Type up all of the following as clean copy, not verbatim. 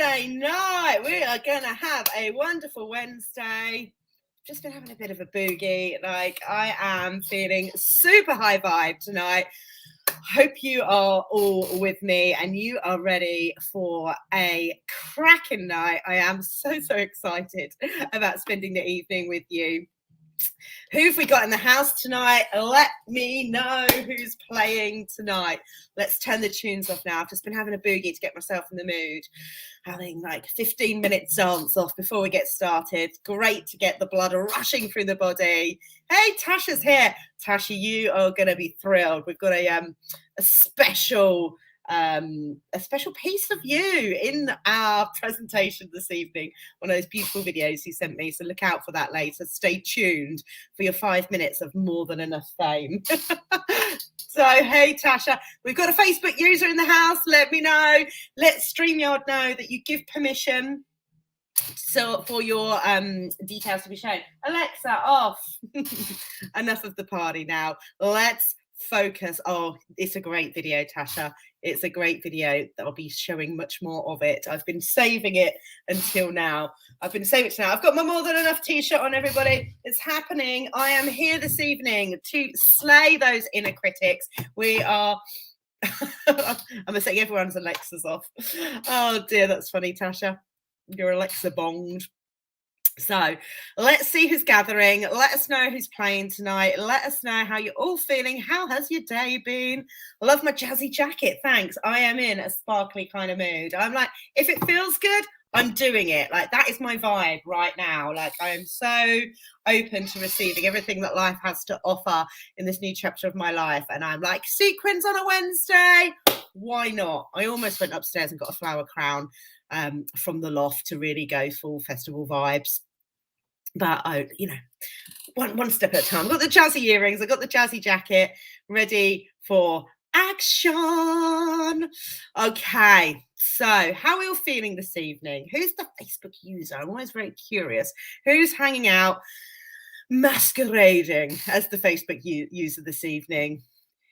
Wednesday night. We are going to have a wonderful Wednesday. Just been having a bit of a boogie. Like, I am feeling super high vibe tonight. Hope you are all with me and you are ready for a cracking night. I am so excited about spending the evening with you. Who have we got in the house tonight? Let me know who's playing tonight. Let's turn the tunes off now. I've just been having a boogie to get myself in the mood. Having like 15 minutes dance off before we get started. Great to get the blood rushing through the body. Hey, Tasha's here. Tasha, you are going to be thrilled. We've got a special piece of you in our presentation this evening. One of those beautiful videos he sent me, so look out for that later. Stay tuned for your 5 minutes of more than enough fame. So hey Tasha, we've got a Facebook user in the house. Let me know. Let StreamYard know that you give permission so for your details to be shown. Alexa, off. Enough of the party now. Let's focus. Oh, it's a great video, Tasha. It's a great video that I'll be showing much more of it. I've been saving it until now. I've got my More Than Enough t-shirt on, everybody. It's happening. I am here this evening to slay those inner critics. We are I'm saying everyone's Alexa's off. Oh dear, that's funny, Tasha. You're Alexa bonged. So let's see who's gathering. Let us know who's playing tonight. Let us know how you're all feeling. How has your day been? I love my jazzy jacket. Thanks. I am in a sparkly kind of mood. I'm like, if it feels good, I'm doing it. Like, that is my vibe right now. Like, I am so open to receiving everything that life has to offer in this new chapter of my life. And I'm like, sequins on a Wednesday. Why not? I almost went upstairs and got a flower crown from the loft to really go full festival vibes. But one step at a time. I've got the jazzy earrings. I've got the jazzy jacket ready for action. Okay, so how are we all feeling this evening? Who's the Facebook user? I'm always very curious. Who's hanging out, masquerading as the Facebook user this evening?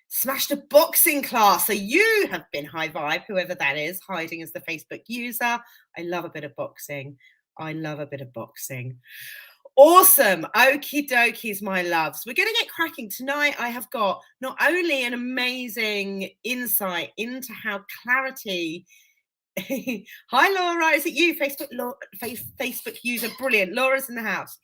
Smashed a boxing class. So you have been high vibe, whoever that is, hiding as the Facebook user. I love a bit of boxing. Awesome. Okie dokies, my loves. We're going to get cracking tonight. I have got not only an amazing insight into how clarity. Hi, Laura. Is it you? Facebook user. Brilliant. Laura's in the house.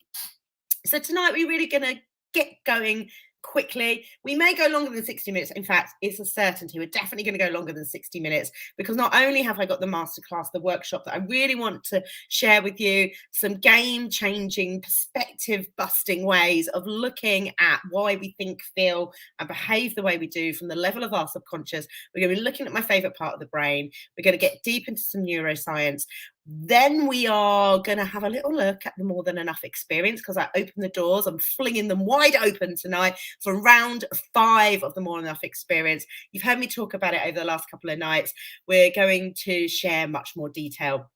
So tonight we're really going to get going quickly. We may go longer than 60 minutes. In fact, it's a certainty. We're definitely going to go longer than 60 minutes because not only have I got the masterclass, the workshop that I really want to share with you, some game-changing, perspective-busting ways of looking at why we think, feel, and behave the way we do from the level of our subconscious. We're going to be looking at my favorite part of the brain. We're going to get deep into some neuroscience. Then we are going to have a little look at the More Than Enough experience because I open the doors. I'm flinging them wide open tonight for round 5 of the More Than Enough experience. You've heard me talk about it over the last couple of nights. We're going to share much more detail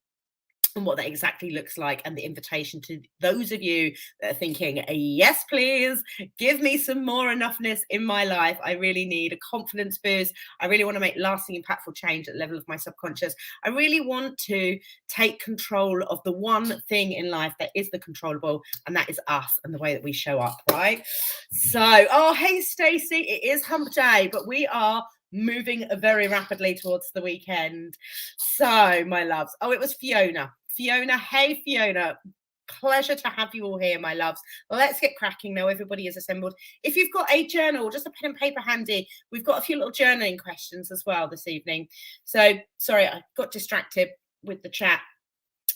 and what that exactly looks like, and the invitation to those of you that are thinking, yes, please, give me some more enoughness in my life. I really need a confidence boost. I really want to make lasting, impactful change at the level of my subconscious. I really want to take control of the one thing in life that is the controllable, and that is us and the way that we show up, right? So, oh, hey, Stacey, it is hump day, but we are moving very rapidly towards the weekend. So, my loves, oh, it was Fiona. Hey Fiona, pleasure to have you all here, my loves. Let's get cracking now. Everybody is assembled. If you've got a journal, just a pen and paper handy, we've got a few little journaling questions as well this evening. So sorry, I got distracted with the chat.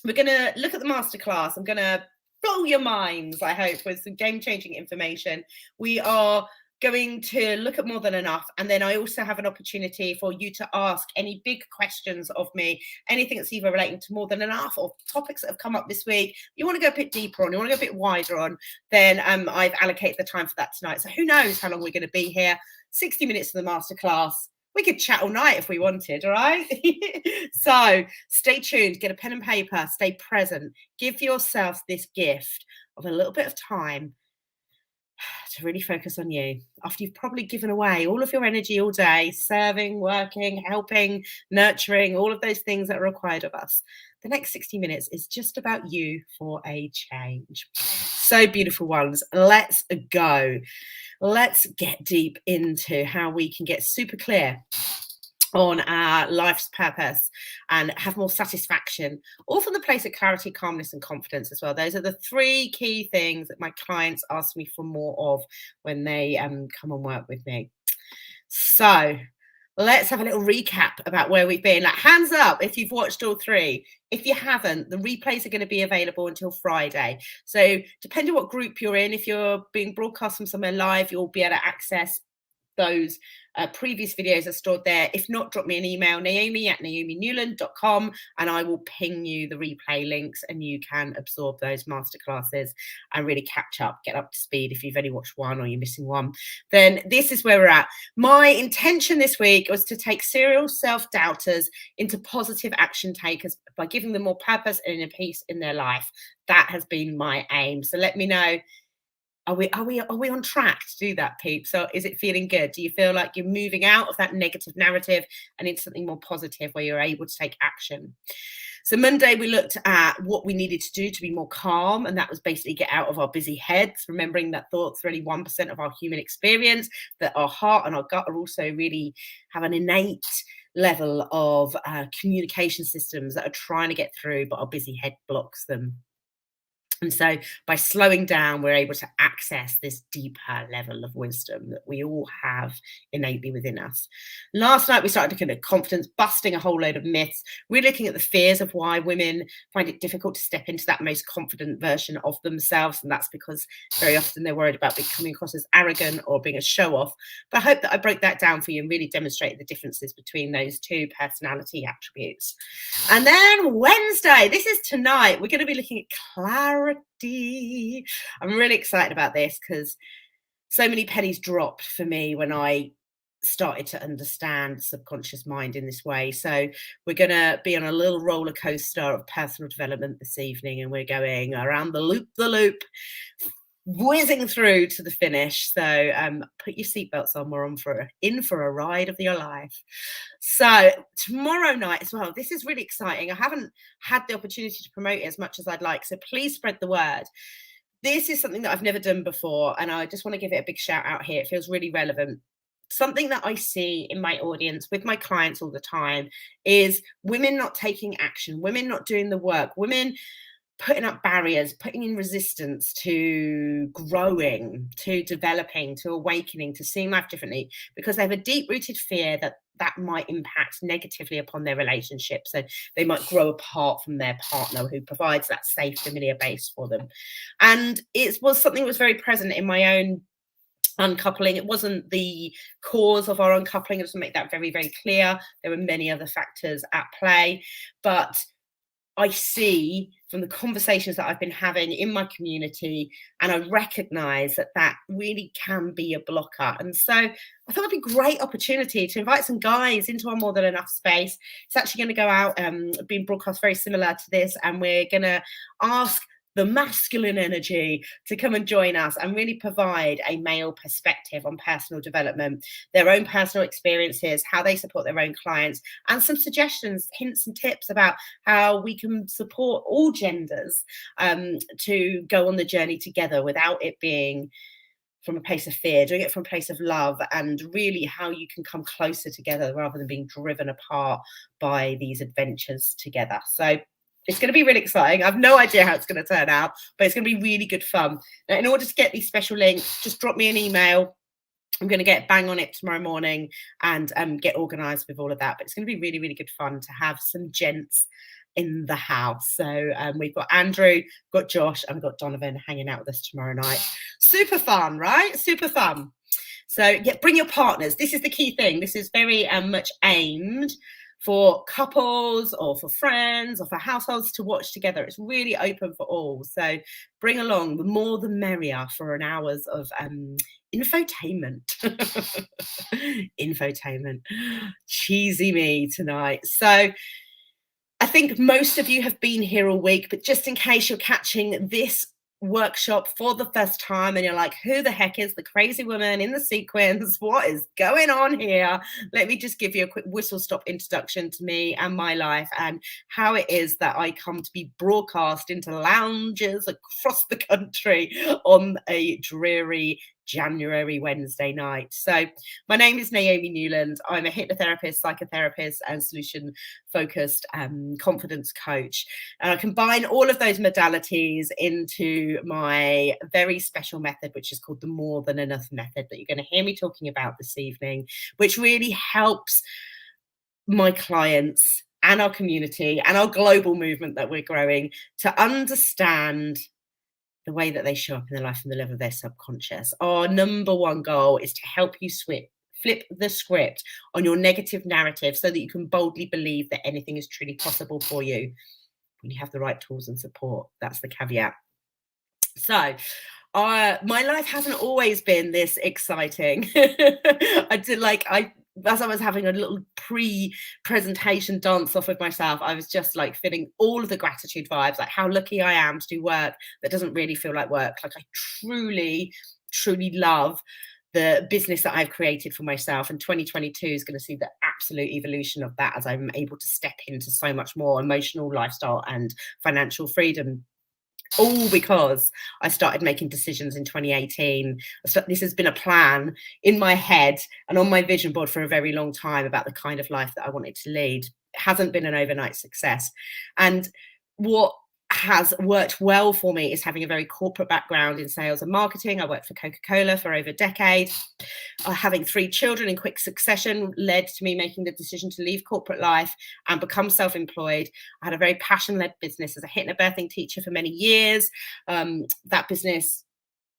We're going to look at the masterclass. I'm going to blow your minds, I hope, with some game-changing information. We are going to look at More Than Enough, and then I also have an opportunity for you to ask any big questions of me, anything that's either relating to More Than Enough or topics that have come up this week you want to go a bit deeper on, you want to go a bit wider on, then I've allocated the time for that tonight. So who knows how long we're going to be here. 60 minutes of the masterclass. We could chat all night if we wanted, all right? So stay tuned, get a pen and paper, stay present, give yourself this gift of a little bit of time to really focus on you after you've probably given away all of your energy all day, serving, working, helping, nurturing, all of those things that are required of us. The next 60 minutes is just about you for a change. So beautiful ones. Let's go. Let's get deep into how we can get super clear on our life's purpose and have more satisfaction, all from the place of clarity, calmness, and confidence as well. Those are the three key things that my clients ask me for more of when they come and work with me. So let's have a little recap about where we've been. Like, hands up if you've watched all three. If you haven't, the replays are going to be available until Friday. So depending what group you're in, if you're being broadcast from somewhere live, you'll be able to access those previous videos are stored there. If not, drop me an email, naomi@naominewland.com, and I will ping you the replay links and you can absorb those masterclasses and really catch up, get up to speed. If you've only watched one or you're missing one, then this is where we're at. My intention this week was to take serial self-doubters into positive action takers by giving them more purpose and inner peace in their life. That has been my aim. So let me know, are we on track to do that, Pete? So is it feeling good? Do you feel like you're moving out of that negative narrative and into something more positive where you're able to take action? So Monday, we looked at what we needed to do to be more calm. And that was basically get out of our busy heads, remembering that thoughts are only 1% of our human experience, that our heart and our gut are also really have an innate level of communication systems that are trying to get through, but our busy head blocks them. And so by slowing down, we're able to access this deeper level of wisdom that we all have innately within us. Last night, we started looking at confidence, busting a whole load of myths. We're looking at the fears of why women find it difficult to step into that most confident version of themselves. And that's because very often they're worried about coming across as arrogant or being a show off. But I hope that I broke that down for you and really demonstrated the differences between those two personality attributes. And then Wednesday, this is tonight, we're going to be looking at clarity. I'm really excited about this because so many pennies dropped for me when I started to understand the subconscious mind in this way. So we're going to be on a little roller coaster of personal development this evening, and we're going around the loop, whizzing through to the finish. So put your seatbelts on. We're in for a ride of your life. So tomorrow night as well, this is really exciting. I haven't had the opportunity to promote it as much as I'd like, so please spread the word. This is something that I've never done before, and I just want to give it a big shout out here. It feels really relevant. Something that I see in my audience with my clients all the time is women not taking action, women not doing the work, women putting up barriers, putting in resistance to growing, to developing, to awakening, to seeing life differently, because they have a deep-rooted fear that that might impact negatively upon their relationship. So they might grow apart from their partner who provides that safe, familiar base for them. And it was something that was very present in my own uncoupling. It wasn't the cause of our uncoupling. I just want to make that very, very clear. There were many other factors at play, but I see from the conversations that I've been having in my community, and I recognize that that really can be a blocker. And so I thought it'd be a great opportunity to invite some guys into our More Than Enough space. It's actually going to go out, being broadcast very similar to this, and we're going to ask the masculine energy to come and join us and really provide a male perspective on personal development, their own personal experiences, how they support their own clients, and some suggestions, hints and tips about how we can support all genders to go on the journey together without it being from a place of fear, doing it from a place of love, and really how you can come closer together rather than being driven apart by these adventures together. So it's going to be really exciting. I have no idea how it's going to turn out, but it's going to be really good fun. Now, in order to get these special links, just drop me an email. I'm going to get bang on it tomorrow morning and get organised with all of that. But it's going to be really, really good fun to have some gents in the house. So we've got Andrew, got Josh, and we've got Donovan hanging out with us tomorrow night. Super fun, right? Super fun. So yeah, bring your partners. This is the key thing. This is very much aimed for couples or for friends or for households to watch together. It's really open for all. So bring along, the more the merrier for an hours of infotainment. Infotainment. Cheesy me tonight. So I think most of you have been here all week, but just in case you're catching this workshop for the first time and you're like, who the heck is the crazy woman in the sequins? What is going on here? Let me just give you a quick whistle stop introduction to me and my life and how it is that I come to be broadcast into lounges across the country on a dreary January Wednesday night. So my name is Naomi Newland. I'm a hypnotherapist, psychotherapist, and solution focused confidence coach. And I combine all of those modalities into my very special method, which is called the More Than Enough method, that you're going to hear me talking about this evening, which really helps my clients and our community and our global movement that we're growing to understand the way that they show up in their life from the level of their subconscious. Our number one goal is to help you flip the script on your negative narrative so that you can boldly believe that anything is truly possible for you when you have the right tools and support. That's the caveat. So my life hasn't always been this exciting. As I was having a little pre-presentation dance off with myself, I was just like feeling all of the gratitude vibes, like how lucky I am to do work that doesn't really feel like work. Like I truly, truly love the business that I've created for myself. And 2022 is going to see the absolute evolution of that as I'm able to step into so much more emotional lifestyle and financial freedom. All because I started making decisions in 2018. This has been a plan in my head and on my vision board for a very long time about the kind of life that I wanted to lead. It hasn't been an overnight success. And what has worked well for me is having a very corporate background in sales and marketing. I worked for Coca-Cola for over a decade. Having 3 children in quick succession led to me making the decision to leave corporate life and become self-employed. I had a very passion-led business as a hypnobirthing teacher for many years. That business,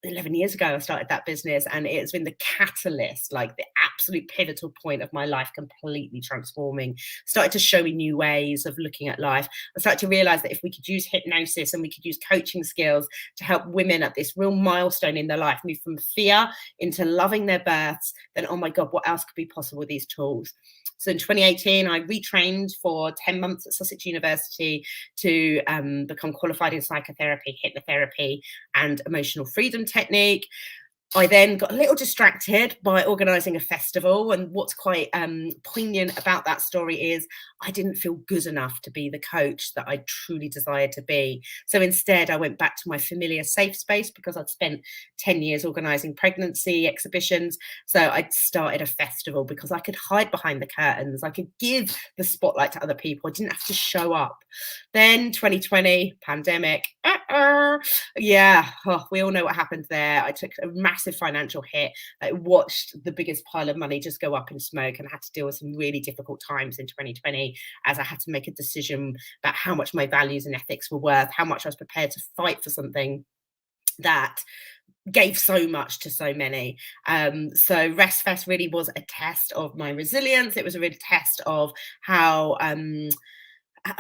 11 years ago, I started that business, and it's been the catalyst, like the absolute pivotal point of my life, completely transforming. Started to show me new ways of looking at life. I started to realize that if we could use hypnosis and we could use coaching skills to help women at this real milestone in their life move from fear into loving their births, then oh my God, what else could be possible with these tools? So in 2018, I retrained for 10 months at Sussex University to become qualified in psychotherapy, hypnotherapy, and emotional freedom technique. I then got a little distracted by organising a festival, and what's quite poignant about that story is I didn't feel good enough to be the coach that I truly desired to be. So instead, I went back to my familiar safe space because I'd spent 10 years organising pregnancy exhibitions. So I started a festival because I could hide behind the curtains. I could give the spotlight to other people. I didn't have to show up. Then 2020, pandemic. We all know what happened there. I took a massive financial hit. I watched the biggest pile of money just go up in smoke, and I had to deal with some really difficult times in 2020 as I had to make a decision about how much my values and ethics were worth, how much I was prepared to fight for something that gave so much to so many. So Rest Fest really was a test of my resilience. It was a real test of how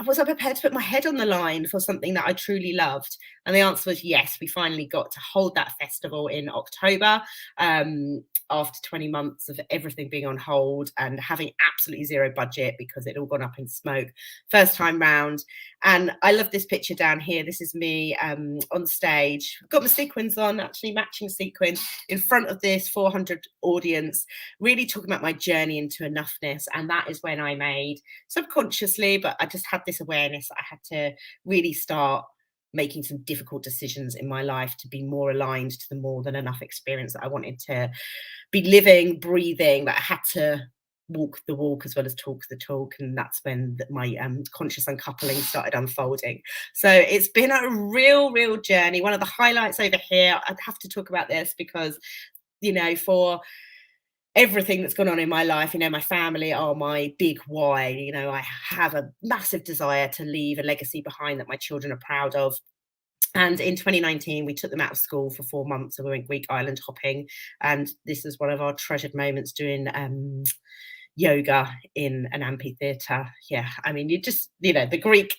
was I prepared to put my head on the line for something that I truly loved? And the answer was yes. We finally got to hold that festival in October after 20 months of everything being on hold and having absolutely zero budget because it all gone up in smoke. First time round. And I love this picture down here. This is me on stage. I've got my sequins on, actually matching sequins, in front of this 400 audience, really talking about my journey into enoughness. And that is when I made, subconsciously, but I just had this awareness that I had to really start making some difficult decisions in my life to be more aligned to the more than enough experience that I wanted to be living, breathing, that I had to walk the walk as well as talk the talk. And that's when my conscious uncoupling started unfolding. So it's been a real journey. One of the highlights over here, I'd have to talk about this because, you know, for everything that's gone on in my life, you know, my family are my big why. You know, I have a massive desire to leave a legacy behind that my children are proud of. And in 2019, we took them out of school for 4 months and we went Greek island hopping. And this is one of our treasured moments, doing yoga in an amphitheatre. Yeah, I mean, you just, you know, the Greek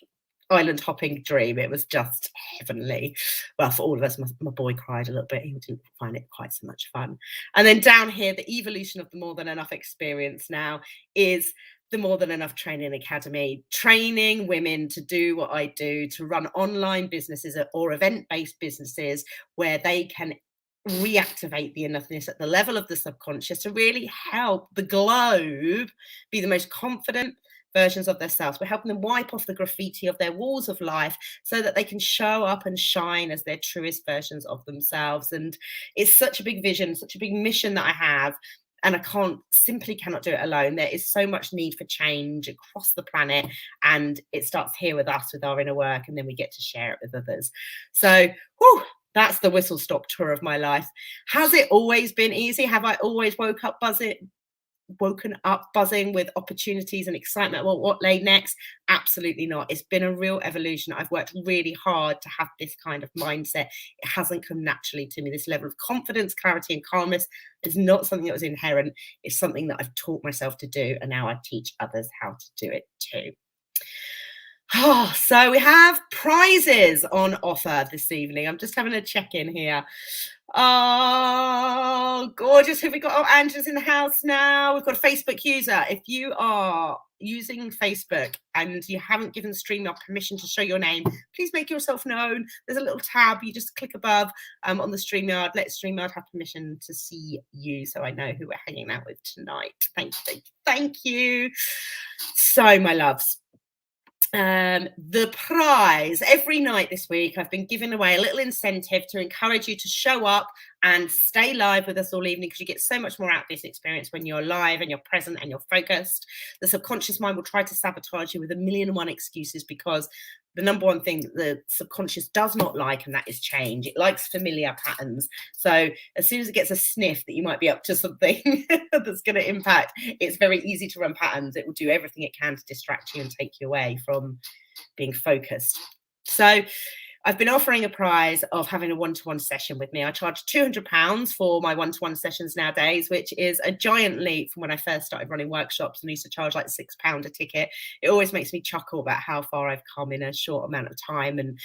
island hopping dream, it was just heavenly. Well, for all of us, my boy cried a little bit. He didn't find it quite so much fun. And then down here, the evolution of the more than enough experience now is the More Than Enough Training Academy, training women to do what I do, to run online businesses or event-based businesses where they can reactivate the enoughness at the level of the subconscious to really help the globe be the most confident versions of themselves. We're helping them wipe off the graffiti of their walls of life so that they can show up and shine as their truest versions of themselves. And it's such a big vision, such a big mission that I have. And I simply cannot do it alone. There is so much need for change across the planet. And it starts here with us, with our inner work, and then we get to share it with others. So, that's the whistle stop tour of my life. Has it always been easy? Have I always woken up buzzing with opportunities and excitement about what lay next? Absolutely not. It's been a real evolution. I've worked really hard to have this kind of mindset. It hasn't come naturally to me. This level of confidence, clarity, and calmness is not something that was inherent. It's something that I've taught myself to do, and now I teach others how to do it too. So we have prizes on offer this evening. I'm just having a check-in here. Oh, gorgeous. Who have we got? Oh, Angela's in the house now. We've got a Facebook user. If you are using Facebook and you haven't given StreamYard permission to show your name, please make yourself known. There's a little tab. You just click above on the StreamYard. Let StreamYard have permission to see you so I know who we're hanging out with tonight. Thank you. Thank you. So, my loves. The prize every night this week, I've been giving away a little incentive to encourage you to show up and stay live with us all evening, because you get so much more out of this experience when you're live and you're present and you're focused. The subconscious mind will try to sabotage you with 1,000,001 excuses, because the number one thing that the subconscious does not like, and that is change. It likes familiar patterns. So as soon as it gets a sniff that you might be up to something that's going to impact, it's very easy to run patterns. It will do everything it can to distract you and take you away from being focused. So I've been offering a prize of having a one-to-one session with me. I charge £200 for my one-to-one sessions nowadays, which is a giant leap from when I first started running workshops and I used to charge like £6 a ticket. It always makes me chuckle about how far I've come in a short amount of time. And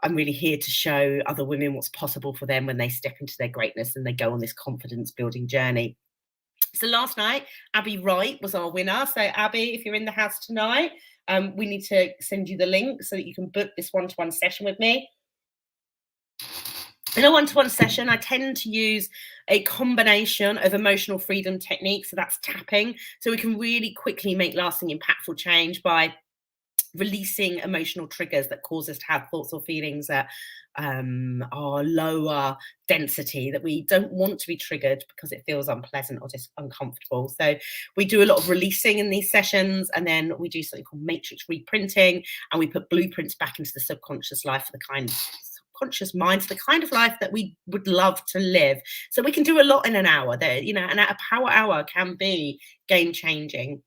I'm really here to show other women what's possible for them when they step into their greatness and they go on this confidence building journey. So last night, Abby Wright was our winner. So Abby, if you're in the house tonight, we need to send you the link so that you can book this one-to-one session with me. In a one-to-one session, I tend to use a combination of emotional freedom techniques. So that's tapping. So we can really quickly make lasting, impactful change by releasing emotional triggers that cause us to have thoughts or feelings that are lower density, that we don't want to be triggered because it feels unpleasant or just uncomfortable. So we do a lot of releasing in these sessions, and then we do something called matrix reprinting, and we put blueprints back into the subconscious life for the kind of subconscious mind, for the kind of life that we would love to live. So we can do a lot in an hour there, and a power hour can be game changing.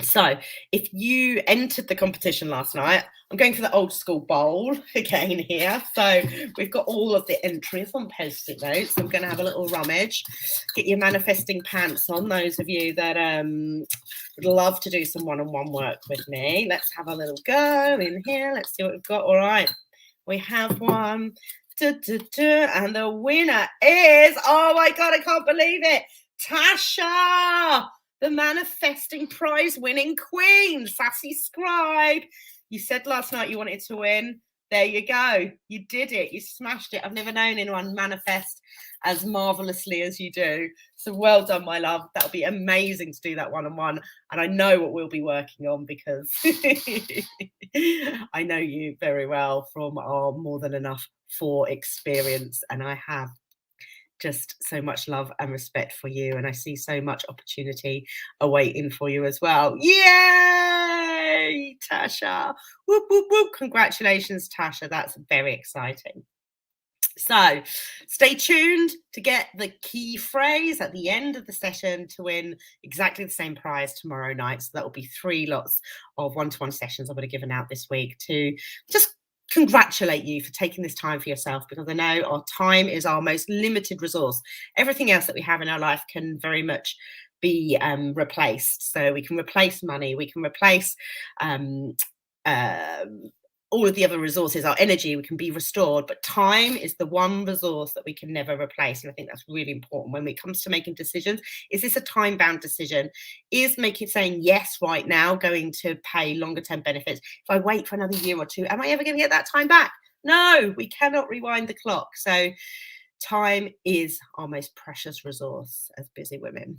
So if you entered the competition last night, I'm going for the old school bowl again here. So we've got all of the entries on Post-it notes. I'm going to have a little rummage. Get your manifesting pants on, those of you that would love to do some one-on-one work with me. Let's have a little go in here. Let's see what we've got. All right. We have one. And the winner is, oh my God, I can't believe it, Tasha, the manifesting prize winning queen, Sassy Scribe. You said last night you wanted to win. There you go. You did it. You smashed it. I've never known anyone manifest as marvelously as you do. So well done, my love. That'll be amazing to do that one-on-one. And I know what we'll be working on, because I know you very well from our More Than Enough 4 experience. And I have just so much love and respect for you, and I see so much opportunity awaiting for you as well. Yay, Tasha! Whoop, whoop, whoop. Congratulations, Tasha. That's very exciting. So stay tuned to get the key phrase at the end of the session to win exactly the same prize tomorrow night. So that will be 3 lots of one-to-one sessions I would have given out this week to just congratulate you for taking this time for yourself, because I know our time is our most limited resource. Everything else that we have in our life can very much be replaced. So we can replace money, we can replace all of the other resources, our energy, we can be restored, but time is the one resource that we can never replace. And I think that's really important when it comes to making decisions. Is this a time-bound decision? Is saying yes right now going to pay longer term benefits? If I wait for another year or two, am I ever going to get that time back? No, we cannot rewind the clock. So time is our most precious resource as busy women.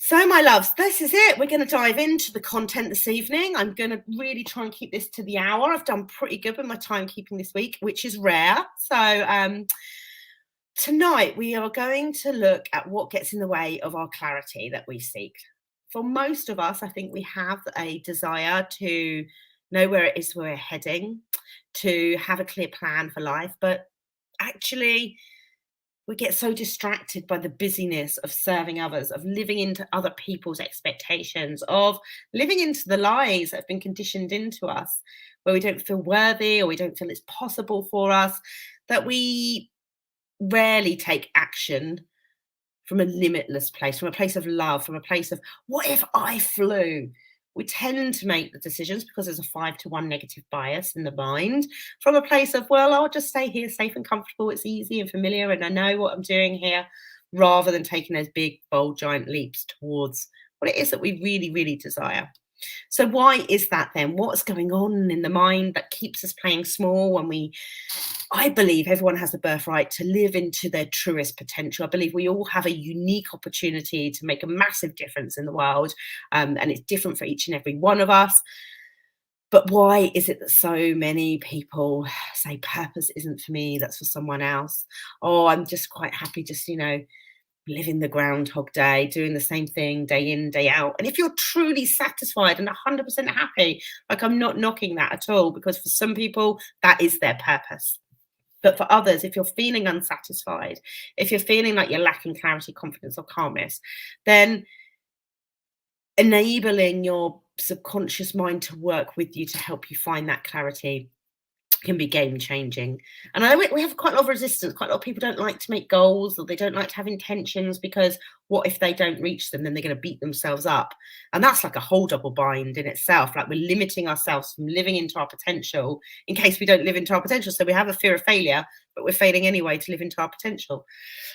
So my loves, this is it. We're going to dive into the content this evening. I'm going to really try and keep this to the hour. I've done pretty good with my timekeeping this week, which is rare. So tonight we are going to look at what gets in the way of our clarity that we seek. For most of us, I think we have a desire to know where it is we're heading, to have a clear plan for life, but actually we get so distracted by the busyness of serving others, of living into other people's expectations, of living into the lies that have been conditioned into us, where we don't feel worthy or we don't feel it's possible for us, that we rarely take action from a limitless place, from a place of love, from a place of, what if I flew? We tend to make the decisions because there's a 5-to-1 negative bias in the mind from a place of, well, I'll just stay here safe and comfortable. It's easy and familiar and I know what I'm doing here, rather than taking those big, bold, giant leaps towards what it is that we really, really desire. So why is that then? What's going on in the mind that keeps us playing small when I believe everyone has the birthright to live into their truest potential. I believe we all have a unique opportunity to make a massive difference in the world, and it's different for each and every one of us. But why is it that so many people say purpose isn't for me, that's for someone else? Oh, I'm just quite happy just, living the Groundhog Day, doing the same thing day in, day out. And if you're truly satisfied and 100% happy, like, I'm not knocking that at all, because for some people, that is their purpose. But for others, if you're feeling unsatisfied, if you're feeling like you're lacking clarity, confidence, or calmness, then enabling your subconscious mind to work with you to help you find that clarity can be game changing. And we have quite a lot of resistance. Quite a lot of people don't like to make goals, or they don't like to have intentions, because what if they don't reach them? Then they're going to beat themselves up. And that's like a whole double bind in itself. Like, we're limiting ourselves from living into our potential in case we don't live into our potential. So we have a fear of failure, but we're failing anyway to live into our potential.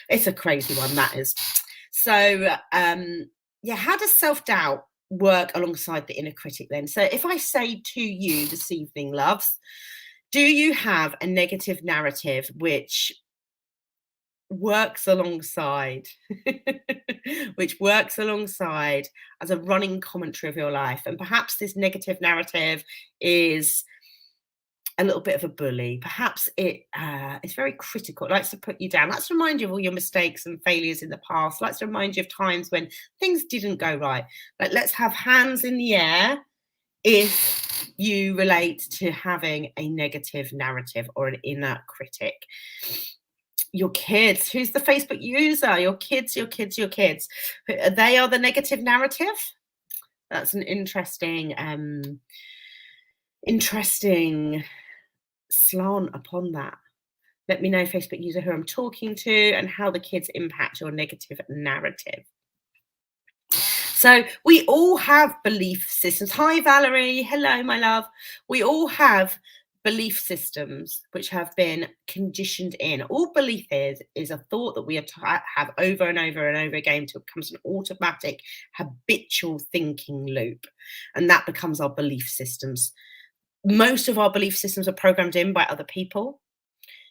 It's a crazy one, that is. So how does self-doubt work alongside the inner critic then? So if I say to you this evening, loves, do you have a negative narrative which works alongside as a running commentary of your life? And perhaps this negative narrative is a little bit of a bully. Perhaps it's very critical. It likes to put you down. Likes to remind you of all your mistakes and failures in the past. Likes to remind you of times when things didn't go right. Like, let's have hands in the air if you relate to having a negative narrative or an inner critic. Your kids, who's the Facebook user? Your kids. They are the negative narrative. That's an interesting slant upon that. Let me know, Facebook user, who I'm talking to and how the kids impact your negative narrative. So we all have belief systems. Hi, Valerie. Hello, my love. We all have belief systems which have been conditioned in. All belief is a thought that we have over and over and over again until it becomes an automatic, habitual thinking loop. And that becomes our belief systems. Most of our belief systems are programmed in by other people.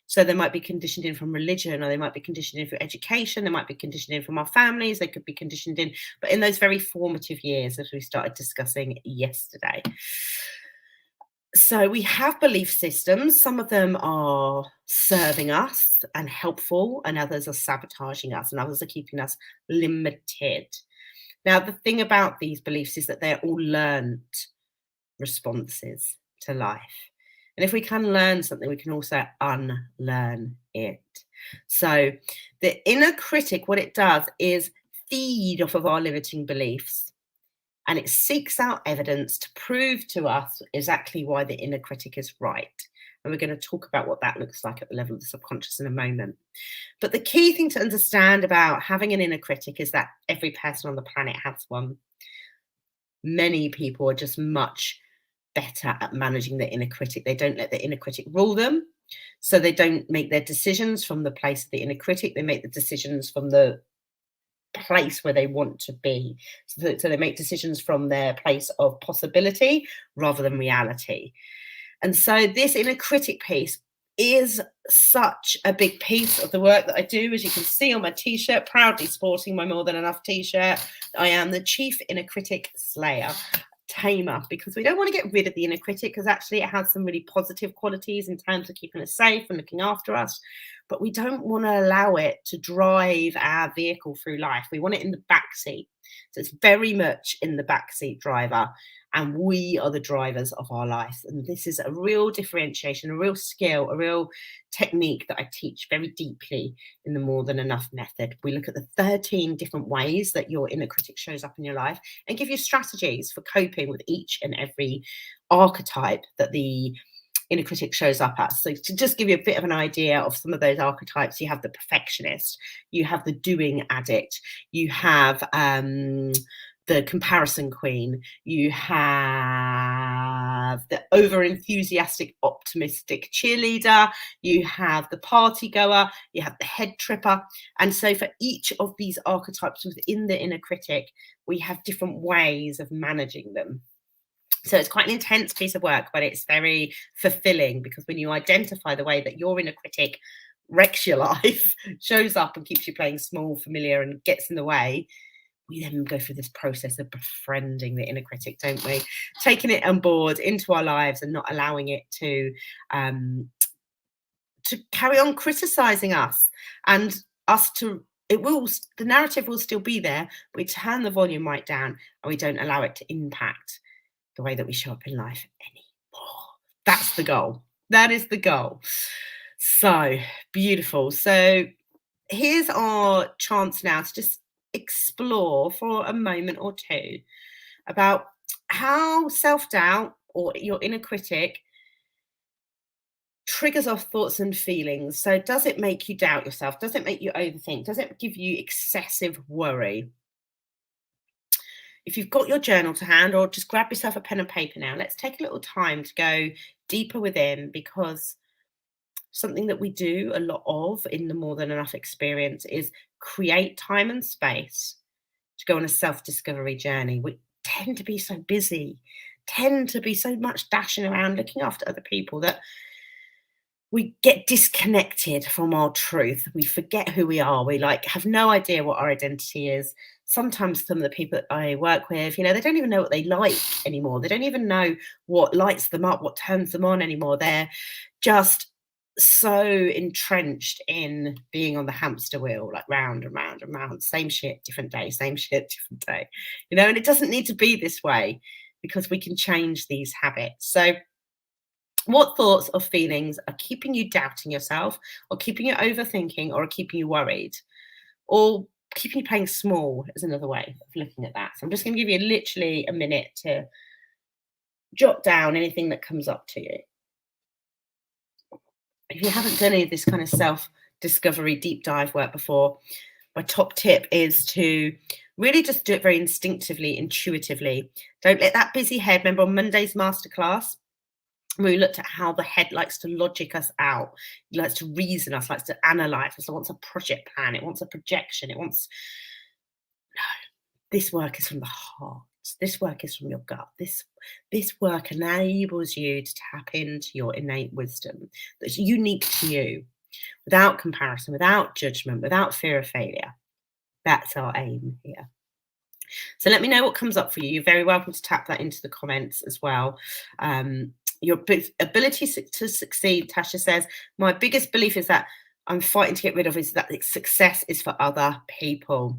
So they might be conditioned in from religion, or they might be conditioned in from education. They might be conditioned in from our families. They could be conditioned in, but in those very formative years, as we started discussing yesterday. So we have belief systems. Some of them are serving us and helpful, and others are sabotaging us, and others are keeping us limited. Now, the thing about these beliefs is that they're all learned responses to life. And if we can learn something, we can also unlearn it. So the inner critic, what it does is feed off of our limiting beliefs, and it seeks out evidence to prove to us exactly why the inner critic is right. And we're going to talk about what that looks like at the level of the subconscious in a moment. But the key thing to understand about having an inner critic is that every person on the planet has one. Many people are just much better at managing their inner critic. They don't let the inner critic rule them. So they don't make their decisions from the place of the inner critic. They make the decisions from the place where they want to be. So they make decisions from their place of possibility rather than reality. And so this inner critic piece is such a big piece of the work that I do. As you can see on my t-shirt, proudly sporting my More Than Enough t-shirt, I am the chief inner critic slayer, tamer, because we don't want to get rid of the inner critic, because actually it has some really positive qualities in terms of keeping us safe and looking after us, but we don't want to allow it to drive our vehicle through life. We want it in the back seat. So it's very much in the backseat driver, and we are the drivers of our life. And this is a real differentiation, a real skill, a real technique that I teach very deeply in the More Than Enough method. We look at the 13 different ways that your inner critic shows up in your life and give you strategies for coping with each and every archetype that the inner critic shows up as. So to just give you a bit of an idea of some of those archetypes, you have the perfectionist, you have the doing addict, you have the comparison queen, you have the over enthusiastic optimistic cheerleader, you have the party goer, you have the head tripper. And so for each of these archetypes within the inner critic, we have different ways of managing them. So it's quite an intense piece of work, but it's very fulfilling, because when you identify the way that your inner critic wrecks your life, shows up and keeps you playing small, familiar, and gets in the way, we then go through this process of befriending the inner critic, don't we? Taking it on board into our lives and not allowing it to carry on criticizing us, and us to, the narrative will still be there, but we turn the volume right down and we don't allow it to impact the way that we show up in life anymore. That's the goal. That is the goal. So beautiful. So here's our chance now to just explore for a moment or two about how self-doubt or your inner critic triggers off thoughts and feelings. So does it make you doubt yourself? Does it make you overthink? Does it give you excessive worry? If you've got your journal to hand, or just grab yourself a pen and paper now, let's take a little time to go deeper within, because something that we do a lot of in the More Than Enough experience is create time and space to go on a self-discovery journey. We tend to be so busy, tend to be so much dashing around looking after other people, that we get disconnected from our truth. We forget who we are. We have no idea what our identity is. Sometimes some of the people that I work with, they don't even know what they like anymore. They don't even know what lights them up, what turns them on anymore. They're just so entrenched in being on the hamster wheel, like round and round and round, same shit, different day, same shit, different day, and it doesn't need to be this way, because we can change these habits. So what thoughts or feelings are keeping you doubting yourself, or keeping you overthinking, or keeping you worried, or keeping you playing small is another way of looking at that. So I'm just going to give you literally a minute to jot down anything that comes up to you. If you haven't done any of this kind of self-discovery deep dive work before, my top tip is to really just do it very instinctively, intuitively. Don't let that busy head, remember on Monday's masterclass, we looked at how the head likes to logic us out. It likes to reason us, likes to analyze us. It wants a project plan. It wants a projection. No, this work is from the heart. This work is from your gut. This work enables you to tap into your innate wisdom that's unique to you, without comparison, without judgment, without fear of failure. That's our aim here. So let me know what comes up for you. You're very welcome to tap that into the comments as well. Your ability to succeed, Tasha says, my biggest belief is that I'm fighting to get rid of is that success is for other people.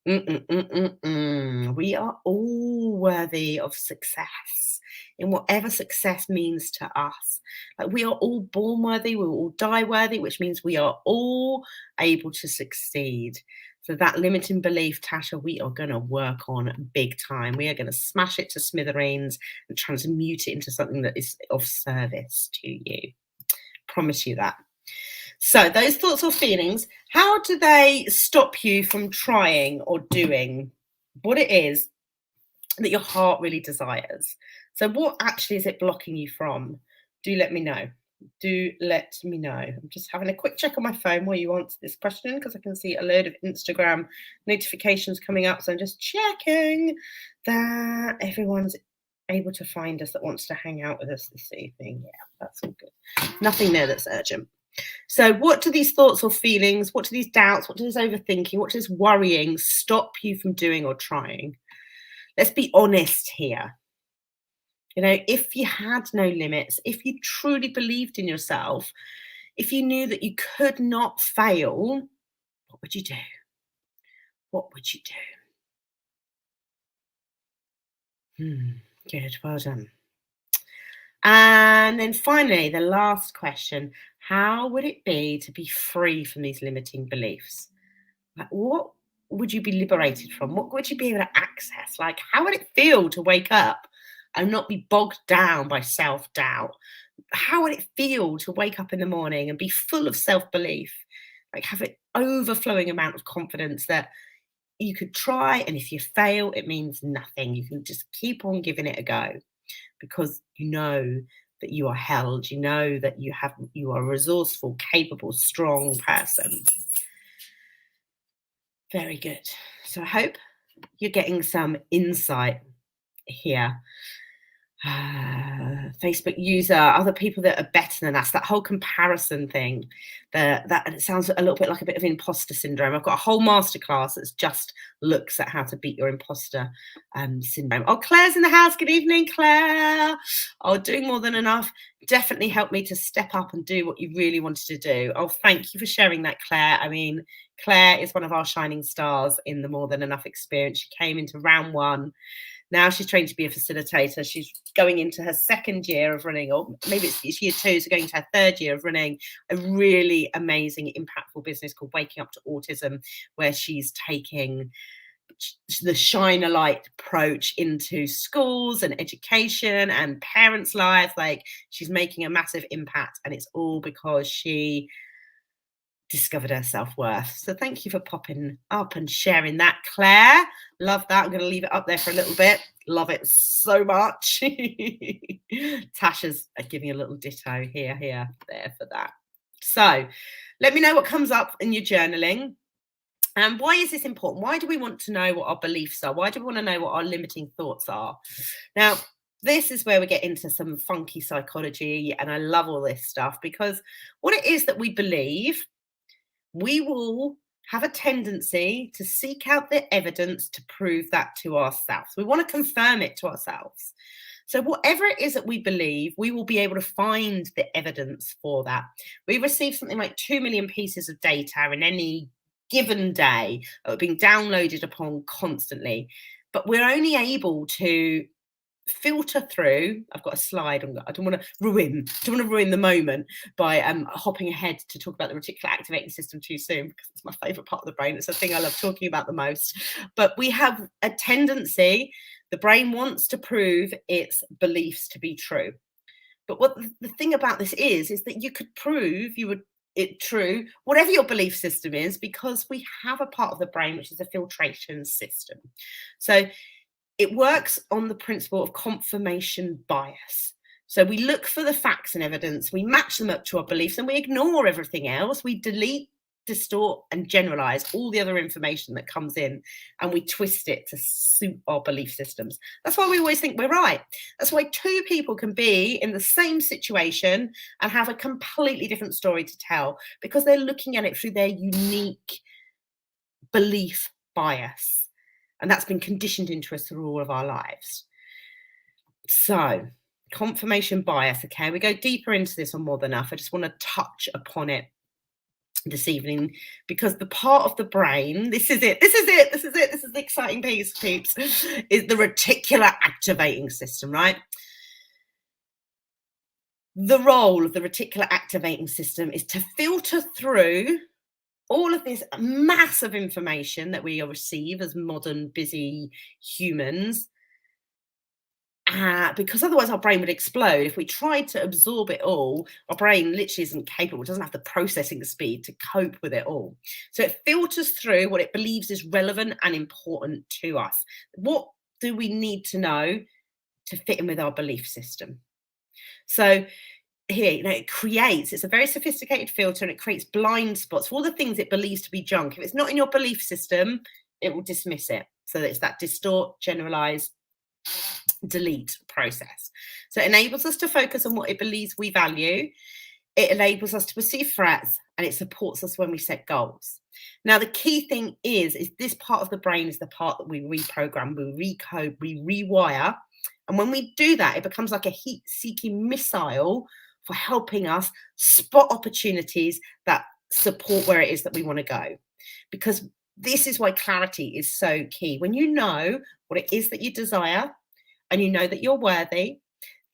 We are all worthy of success, in whatever success means to us. We are all born worthy, we will all die worthy, which means we are all able to succeed. So that limiting belief, Tasha, we are going to work on big time. We are going to smash it to smithereens and transmute it into something that is of service to you. Promise you that. So those thoughts or feelings, how do they stop you from trying or doing what it is that your heart really desires? So what actually is it blocking you from? Do let me know. Do let me know. I'm just having a quick check on my phone while you answer this question, because I can see a load of Instagram notifications coming up. So I'm just checking that everyone's able to find us that wants to hang out with us this evening. Yeah, that's all good. Nothing there that's urgent. So what do these thoughts or feelings, what do these doubts, what does overthinking, what does worrying stop you from doing or trying? Let's be honest here. You know, if you had no limits, if you truly believed in yourself, if you knew that you could not fail, what would you do? What would you do? Good, well done. And then finally, the last question, how would it be to be free from these limiting beliefs? Like, what would you be liberated from? What would you be able to access? Like, how would it feel to wake up and not be bogged down by self-doubt? How would it feel to wake up in the morning and be full of self-belief? Like, have an overflowing amount of confidence that you could try, and if you fail, it means nothing. You can just keep on giving it a go, because you know that you are held, you know that you are a resourceful, capable, strong person. Very good. So I hope you're getting some insight here. Facebook user, other people that are better than us, that whole comparison thing, that it sounds a little bit like a bit of imposter syndrome. I've got a whole masterclass that just looks at how to beat your imposter syndrome. Oh, Claire's in the house. Good evening, Claire. Oh, doing more than enough definitely helped me to step up and do what you really wanted to do. Oh, thank you for sharing that, Claire. I mean, Claire is one of our shining stars in the More Than Enough experience. She came into round 1. Now she's trained to be a facilitator. She's going into her 2nd year of running, or maybe it's year 2, so going to her 3rd year of running a really amazing, impactful business called Waking Up to Autism, where she's taking the shine a light approach into schools and education and parents' lives. Like, she's making a massive impact, and it's all because she discovered her self-worth. So thank you for popping up and sharing that, Claire. Love that. I'm going to leave it up there for a little bit. Love it so much. Tasha's giving a little ditto here, there for that. So let me know what comes up in your journaling. And why is this important? Why do we want to know what our beliefs are? Why do we want to know what our limiting thoughts are? Now, this is where we get into some funky psychology, and I love all this stuff, because what it is that we believe, we will have a tendency to seek out the evidence to prove that to ourselves. We want to confirm it to ourselves. So whatever it is that we believe, we will be able to find the evidence for that. We receive something like 2 million pieces of data in any given day that are being downloaded upon constantly. But we're only able to filter through. I've got a slide. I don't want to ruin the moment by hopping ahead to talk about the reticular activating system too soon, because it's my favorite part of the brain. It's the thing I love talking about the most. But we have a tendency, the brain wants to prove its beliefs to be true. But what the thing about this is that you could prove it true, whatever your belief system is, because we have a part of the brain which is a filtration system. So it works on the principle of confirmation bias. So we look for the facts and evidence, we match them up to our beliefs, and we ignore everything else. We delete, distort, and generalize all the other information that comes in, and we twist it to suit our belief systems. That's why we always think we're right. That's why 2 people can be in the same situation and have a completely different story to tell, because they're looking at it through their unique belief bias. And that's been conditioned into us through all of our lives. So, confirmation bias, okay? We go deeper into this on More Than Enough. I just want to touch upon it this evening, because the part of the brain, this is the exciting piece, peeps, is the reticular activating system, right? The role of the reticular activating system is to filter through all of this massive information that we receive as modern, busy humans, because otherwise our brain would explode. If we tried to absorb it all, our brain literally isn't capable, it doesn't have the processing speed to cope with it all. So it filters through what it believes is relevant and important to us. What do we need to know to fit in with our belief system. So here, it's a very sophisticated filter, and it creates blind spots for all the things it believes to be junk. If it's not in your belief system, it will dismiss it. So it's that distort, generalize, delete process. So it enables us to focus on what it believes we value. It enables us to perceive threats, and it supports us when we set goals. Now, the key thing is this part of the brain is the part that we reprogram, we recode, we rewire. And when we do that, it becomes like a heat-seeking missile for helping us spot opportunities that support where it is that we want to go. Because this is why clarity is so key. When you know what it is that you desire and you know that you're worthy,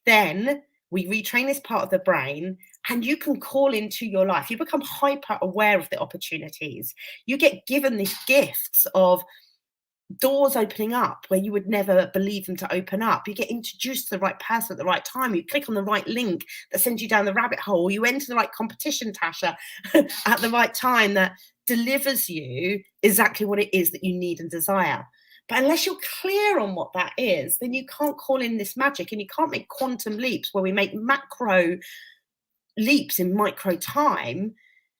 then we retrain this part of the brain and you can call into your life. You become hyper aware of the opportunities. You get given these gifts of doors opening up where you would never believe them to open up. You get introduced to the right person at the right time. You click on the right link that sends you down the rabbit hole. You enter the right competition, Tasha, at the right time that delivers you exactly what it is that you need and desire. But unless you're clear on what that is, then you can't call in this magic, and you can't make quantum leaps where we make macro leaps in micro time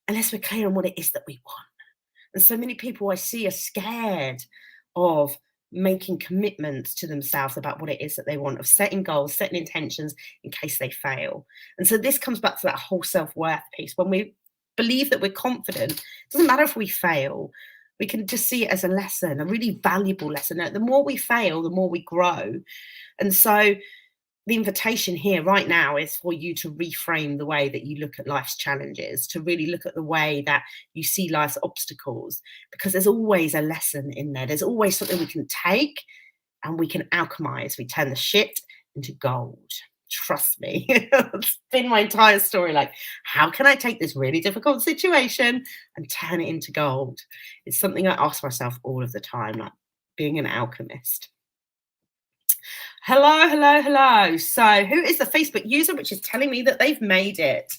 unless we're clear on what it is that we want. And so many people I see are scared of making commitments to themselves about what it is that they want, of setting goals, setting intentions in case they fail. And so this comes back to that whole self-worth piece. When we believe that we're confident, it doesn't matter if we fail. We can just see it as a lesson, a really valuable lesson. The more we fail, the more we grow. And so the invitation here right now is for you to reframe the way that you look at life's challenges, to really look at the way that you see life's obstacles, because there's always a lesson in there. There's always something we can take and we can alchemize. We turn the shit into gold. Trust me. It's been my entire story. Like, how can I take this really difficult situation and turn it into gold? It's something I ask myself all of the time, like being an alchemist. Hello, hello, hello. So who is the Facebook user which is telling me that they've made it?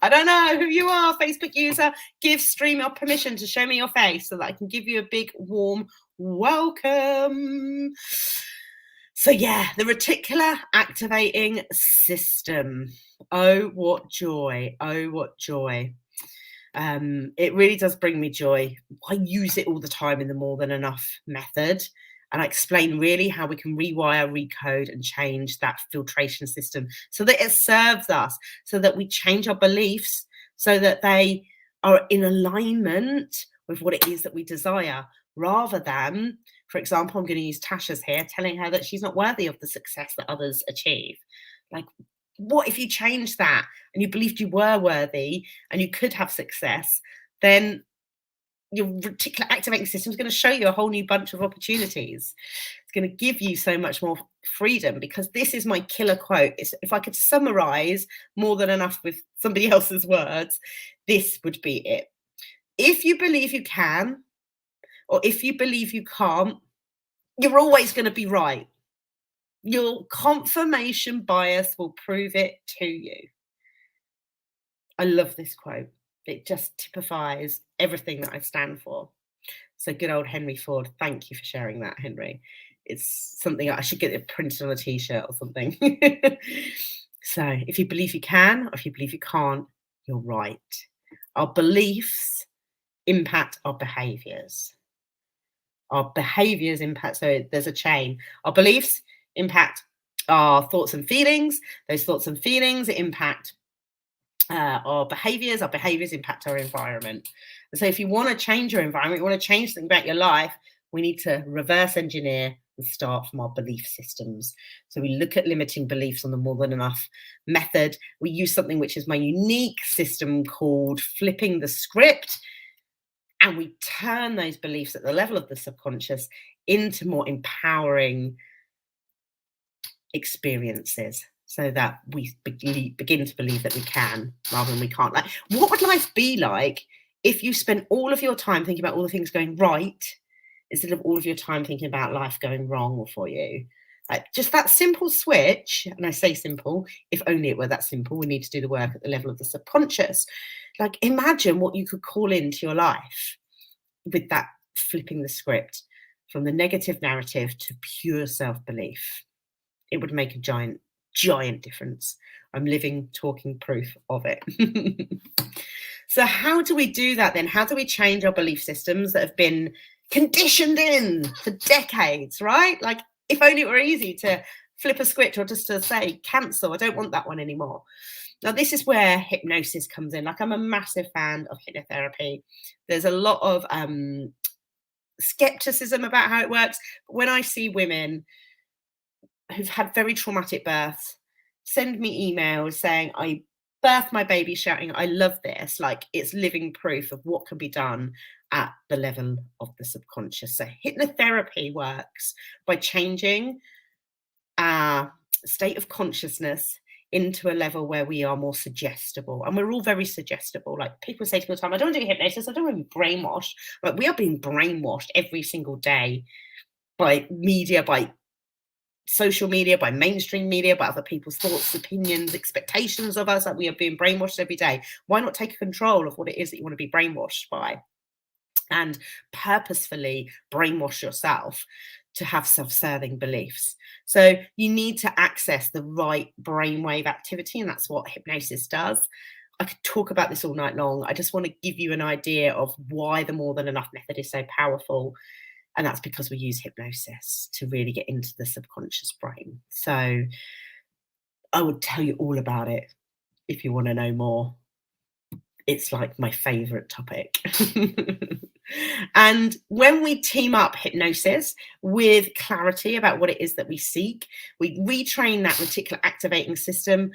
I don't know who you are, Facebook user. Give StreamYard permission to show me your face so that I can give you a big, warm welcome. So yeah, the reticular activating system. Oh, what joy. Oh, what joy. It really does bring me joy. I use it all the time in the More Than Enough method. And I explain really how we can rewire, recode, and change that filtration system so that it serves us, so that we change our beliefs, so that they are in alignment with what it is that we desire, rather than, for example, I'm going to use Tasha's here, telling her that she's not worthy of the success that others achieve. Like, what if you changed that and you believed you were worthy and you could have success? Then your reticular activating system is going to show you a whole new bunch of opportunities. It's going to give you so much more freedom, because this is my killer quote. If I could summarize More Than Enough with somebody else's words, this would be it. If you believe you can, or if you believe you can't, you're always going to be right. Your confirmation bias will prove it to you. I love this quote. It just typifies everything that I stand for. So good old Henry Ford. Thank you for sharing that, Henry. It's something I should get it printed on a t-shirt or something. So if you believe you can, or if you believe you can't, you're right. Our beliefs impact our behaviors. Our behaviors impact, so there's a chain. Our beliefs impact our thoughts and feelings. Those thoughts and feelings impact our behaviors impact our environment. And so if you want to change your environment, you want to change something about your life, we need to reverse engineer and start from our belief systems. So we look at limiting beliefs on the More Than Enough method. We use something which is my unique system called flipping the script, and we turn those beliefs at the level of the subconscious into more empowering experiences, so that we begin to believe that we can rather than we can't. Like, what would life be like if you spent all of your time thinking about all the things going right instead of all of your time thinking about life going wrong for you? Like, just that simple switch, and I say simple, if only it were that simple. We need to do the work at the level of the subconscious. Like, imagine what you could call into your life with that flipping the script. from the negative narrative to pure self-belief. It would make a giant, giant difference. I'm living, talking proof of it. So how do we do that then? How do we change our belief systems that have been conditioned in for decades, right? Like, if only it were easy to flip a switch or just to say, cancel, I don't want that one anymore. Now, this is where hypnosis comes in. Like, I'm a massive fan of hypnotherapy. There's a lot of skepticism about how it works. But when I see women who've had very traumatic births send me emails saying, I birthed my baby shouting, I love this, like, it's living proof of what can be done at the level of the subconscious. So hypnotherapy works by changing our state of consciousness into a level where we are more suggestible. And we're all very suggestible. Like, people say to me all the time, I don't do hypnosis, I don't want to be brainwashed. But we are being brainwashed every single day by media, by social media, by mainstream media, by other people's thoughts, opinions, expectations of us. Like, we are being brainwashed every day. Why not take control of what it is that you want to be brainwashed by, and purposefully brainwash yourself to have self-serving beliefs? So you need to access the right brainwave activity, and that's what hypnosis does. I could talk about this all night long. I just want to give you an idea of why the more than enough method is so powerful. And that's because we use hypnosis to really get into the subconscious brain. So I would tell you all about it if you want to know more. It's like my favorite topic. And when we team up hypnosis with clarity about what it is that we seek, we retrain that reticular activating system.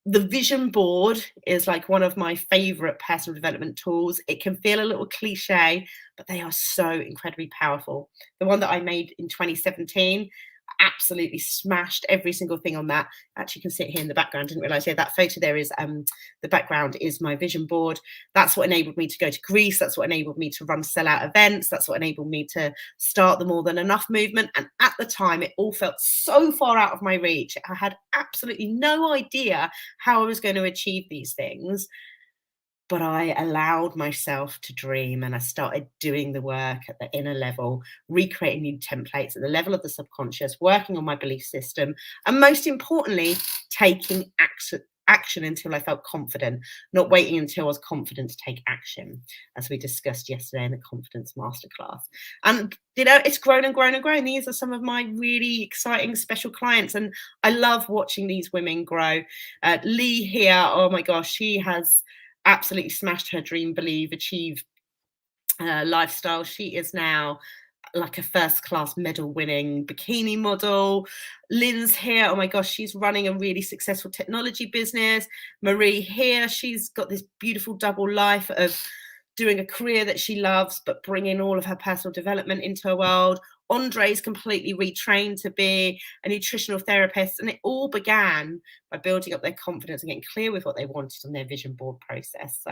The vision board is like one of my favorite personal development tools. It can feel a little cliche, but they are so incredibly powerful. The one that I made in 2017, absolutely smashed every single thing on that. Actually, you can see it here in the background. Didn't realize, yeah, that photo there is the background is my vision board. That's what enabled me to go to Greece. That's what enabled me to run sellout events. That's what enabled me to start the More Than Enough movement. And at the time, it all felt so far out of my reach. I had absolutely no idea how I was going to achieve these things. But I allowed myself to dream, and I started doing the work at the inner level, recreating new templates at the level of the subconscious, working on my belief system, and most importantly, taking action until I felt confident, not waiting until I was confident to take action, as we discussed yesterday in the Confidence Masterclass. And, you know, it's grown and grown and grown. These are some of my really exciting special clients, and I love watching these women grow. Lee here, oh my gosh, she has absolutely smashed her dream, believe, achieve lifestyle. She is now like a first class medal winning bikini model. Lynn's here, oh my gosh, she's running a really successful technology business. Marie here, she's got this beautiful double life of doing a career that she loves, but bringing all of her personal development into her world. Andre's completely retrained to be a nutritional therapist. And it all began by building up their confidence and getting clear with what they wanted on their vision board process.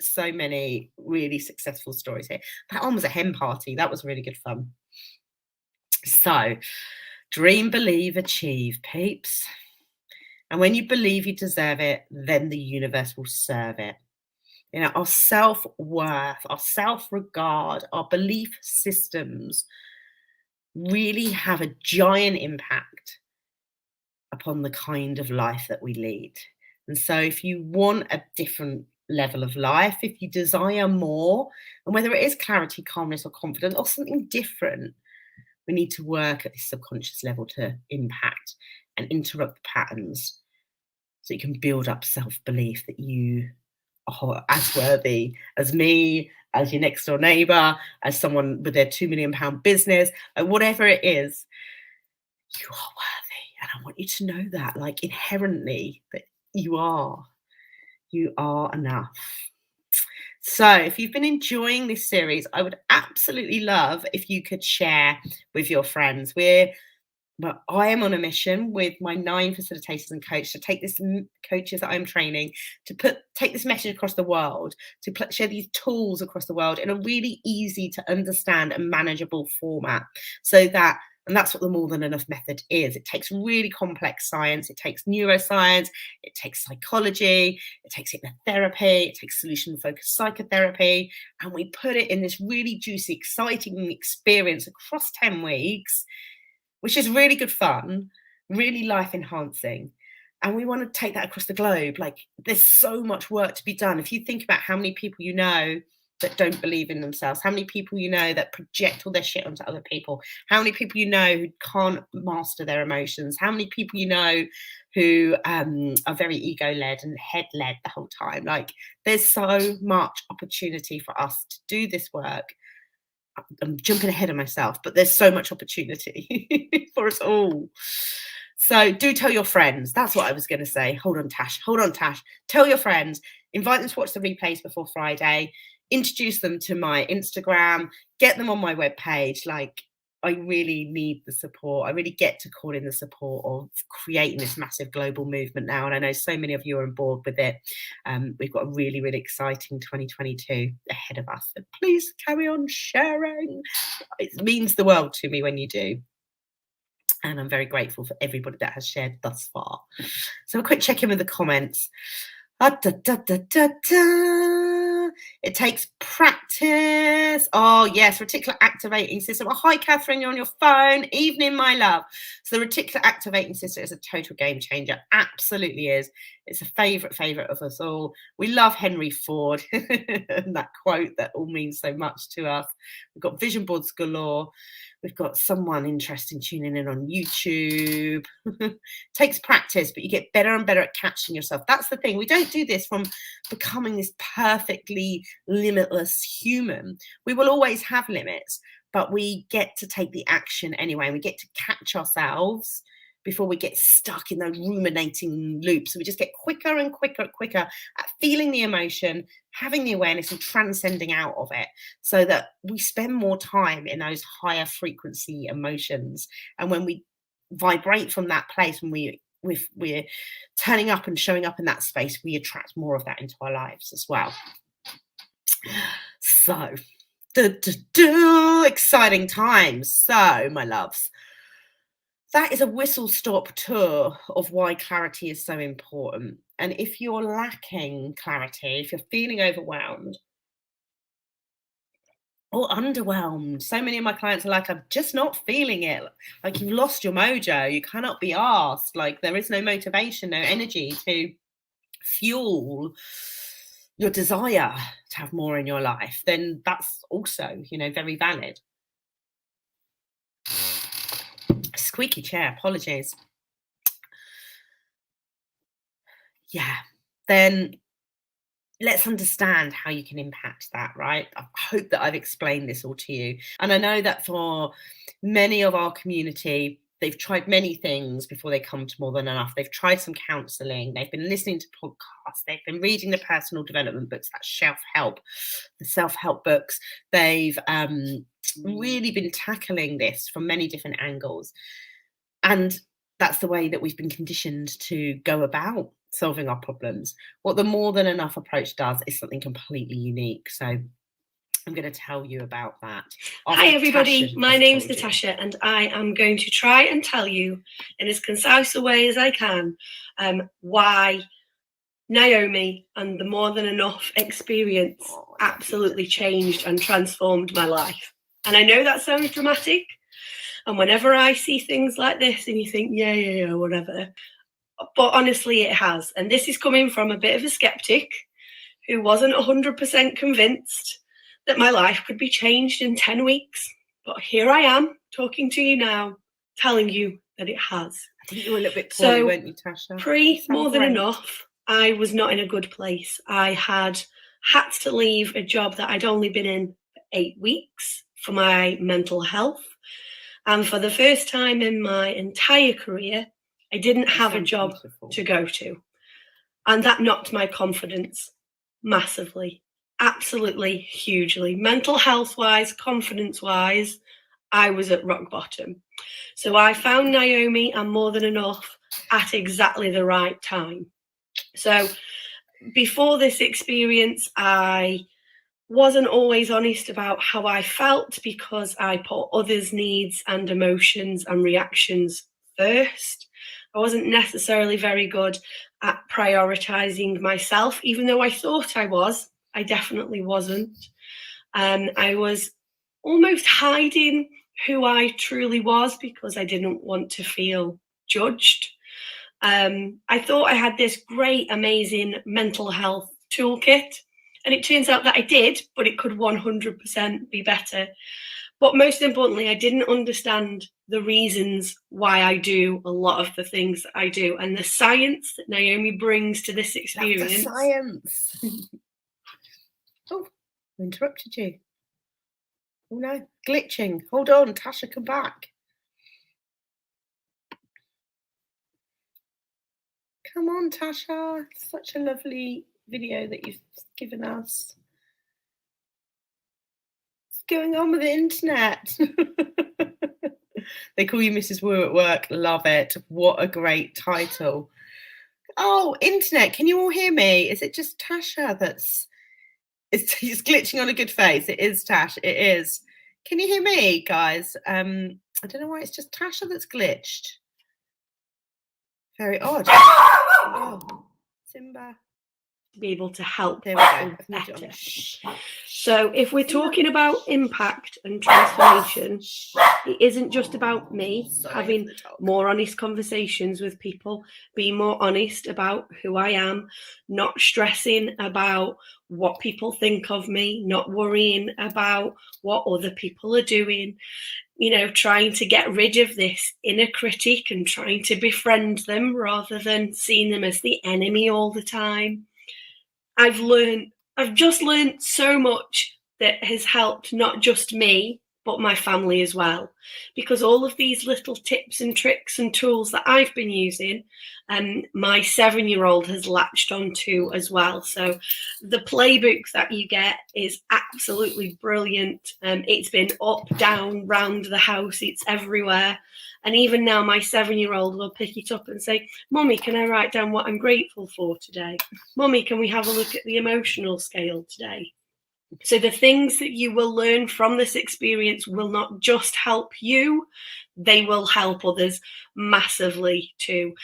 So many really successful stories here. That one was a hen party. That was really good fun. So, dream, believe, achieve, peeps. And when you believe you deserve it, then the universe will serve it. You know, our self-worth, our self-regard, our belief systems really have a giant impact upon the kind of life that we lead. And so if you want a different level of life, if you desire more, and whether it is clarity, calmness, or confidence, or something different, we need to work at this subconscious level to impact and interrupt the patterns so you can build up self-belief that you are as worthy as me, as your next door neighbor, as someone with their £2 million business, whatever it is, you are worthy. And I want you to know that, like, inherently, that you are enough. So if you've been enjoying this series, I would absolutely love if you could share with your friends. But I am on a mission with my 9 facilitators and coaches to take this coaches that I'm training to take this message across the world, to share these tools across the world in a really easy to understand and manageable format, so that And that's what the more than enough method is. It takes really complex science. It takes neuroscience. It takes psychology. It takes hypnotherapy. It takes solution-focused psychotherapy. And we put it in this really juicy, exciting experience across 10 weeks, which is really good fun, really life-enhancing. And we want to take that across the globe. Like, there's so much work to be done. If you think about how many people you know that don't believe in themselves, how many people you know that project all their shit onto other people, how many people you know who can't master their emotions, how many people you know who are very ego-led and head-led the whole time. Like, there's so much opportunity for us to do this work. I'm jumping ahead of myself, but there's so much opportunity for us all. So do tell your friends. That's what I was going to say. Hold on, Tash. Tell your friends. Invite them to watch the replays before Friday. Introduce them to my Instagram. Get them on my webpage. Like, I really need the support. I really get to call in the support of creating this massive global movement now. And I know so many of you are on board with it. We've got a really, really exciting 2022 ahead of us. So please carry on sharing. It means the world to me when you do. And I'm very grateful for everybody that has shared thus far. So a quick check in with the comments. It takes practice. Oh, yes, reticular activating system. Oh, hi, Catherine, you're on your phone. Evening, my love. So the reticular activating system is a total game changer. Absolutely is. It's a favourite of us all. We love Henry Ford and that quote that all means so much to us. We've got vision boards galore. We've got someone interesting tuning in on YouTube. Takes practice, but you get better and better at catching yourself. That's the thing. We don't do this from becoming this perfectly limitless human. We will always have limits, but we get to take the action anyway. And we get to catch ourselves before we get stuck in those ruminating loops. So we just get quicker and quicker at feeling the emotion, having the awareness and transcending out of it, so that we spend more time in those higher frequency emotions. And when we vibrate from that place, when we're turning up and showing up in that space, we attract more of that into our lives as well. So, exciting times. So, my loves, that is a whistle-stop tour of why clarity is so important. And if you're lacking clarity, if you're feeling overwhelmed or underwhelmed, so many of my clients are like, I'm just not feeling it. Like, you've lost your mojo. You cannot be asked. Like, there is no motivation, no energy to fuel your desire to have more in your life. Then that's also, very valid. Squeaky chair, apologies. Yeah, then let's understand how you can impact that, right? I hope that I've explained this all to you. And I know that for many of our community, they've tried many things before they come to More Than Enough. They've tried some counselling. They've been listening to podcasts. They've been reading the personal development books, that the self-help books. They've really been tackling this from many different angles. And that's the way that we've been conditioned to go about solving our problems. What the More Than Enough approach does is something completely unique. So I'm going to tell you about that. Hi everybody, my name's Natasha and I am going to try and tell you in as concise a way as I can why Naomi and the More Than Enough experience absolutely changed and transformed my life. And I know that sounds dramatic, and whenever I see things like this and you think, yeah, whatever, but honestly it has. And this is coming from a bit of a skeptic who wasn't 100% convinced that my life could be changed in 10 weeks. But here I am Talking to you now, telling you that it has. I think you were a little bit poorly, weren't you, Tasha? More Than Enough, I was not in a good place. I had to leave a job that I'd only been in for 8 weeks for my mental health. And for the first time in my entire career, I didn't have a job to go to. And that knocked my confidence massively, absolutely hugely. Mental health-wise, confidence-wise, I was at rock bottom. So I found Naomi and More Than Enough at exactly the right time. So before this experience, I wasn't always honest about how I felt because I put others' needs and emotions and reactions first. I wasn't necessarily very good at prioritizing myself, even though I thought I was. I definitely wasn't. I was almost hiding who I truly was because I didn't want to feel judged. I thought I had this great, amazing mental health toolkit, and it turns out that I did, but it could 100% be better. But most importantly, I didn't understand the reasons why I do a lot of the things that I do, and the science that Naomi brings to this experience. Love the science. Oh, I interrupted you. Oh no, glitching. Hold on, Tasha, come back. Come on, Tasha. Such a lovely video that you've given us. What's going on with the internet? They call you Mrs. Wu at work. Love it. What a great title. Oh, internet. Can you all hear me? Is it just Tasha that's... It's glitching on a good face. It is Tash. It is. Can you hear me, guys? I don't know why it's just Tasha that's glitched. Very odd. Oh, Simba. To be able to help There we go. better. So if we're talking about impact and transformation, it isn't just about me having more honest conversations with people, being more honest about who I am, not stressing about what people think of me, not worrying about what other people are doing, trying to get rid of this inner critic and trying to befriend them rather than seeing them as the enemy all the time. I've just learned so much that has helped not just me, but my family as well. Because all of these little tips and tricks and tools that I've been using, my 7-year-old has latched onto as well. So the playbook that you get is absolutely brilliant. It's been up, down, round the house, it's everywhere. And even now, my 7-year-old will pick it up and say, "Mummy, can I write down what I'm grateful for today? Mummy, can we have a look at the emotional scale today?" So the things that you will learn from this experience will not just help you, they will help others massively too.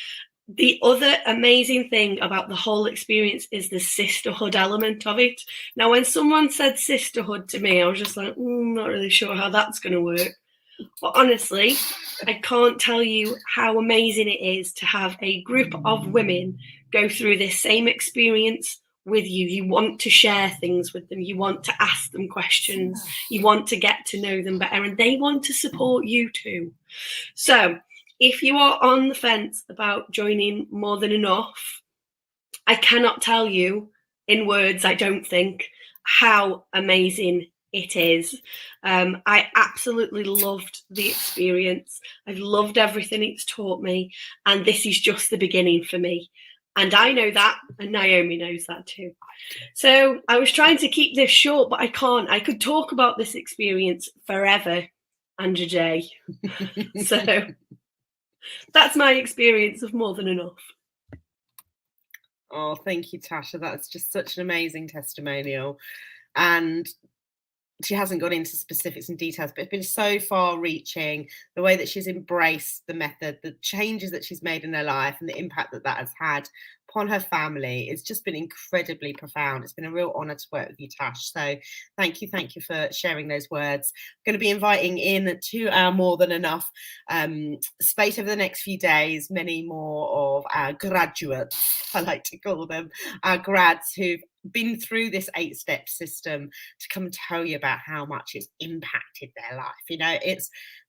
The other amazing thing about the whole experience is the sisterhood element of it. Now, when someone said sisterhood to me, I was just like, not really sure how that's going to work. But honestly, I can't tell you how amazing it is to have a group of women go through this same experience with you. You want to share things with them. You want to ask them questions. You want to get to know them better, and they want to support you too. So if you are on the fence about joining More Than Enough, I cannot tell you in words, I don't think, how amazing it is. I absolutely loved the experience. I've loved everything it's taught me, and this is just the beginning for me. And I know that, and Naomi knows that too. So I was trying to keep this short, but I can't. I could talk about this experience forever and a day. So that's my experience of More Than Enough. Oh, thank you, Tasha. That's just such an amazing testimonial. And she hasn't gone into specifics and details, but it's been so far reaching, the way that she's embraced the method, the changes that she's made in her life, and the impact that that has had upon her family. It's just been incredibly profound. It's been a real honor to work with you, Tash. So thank you for sharing those words. I'm going to be inviting in to our More Than Enough space over the next few days, many more of our graduates, I like to call them, our grads who've been through this 8-step system to come and tell you about how much it's impacted their life. It's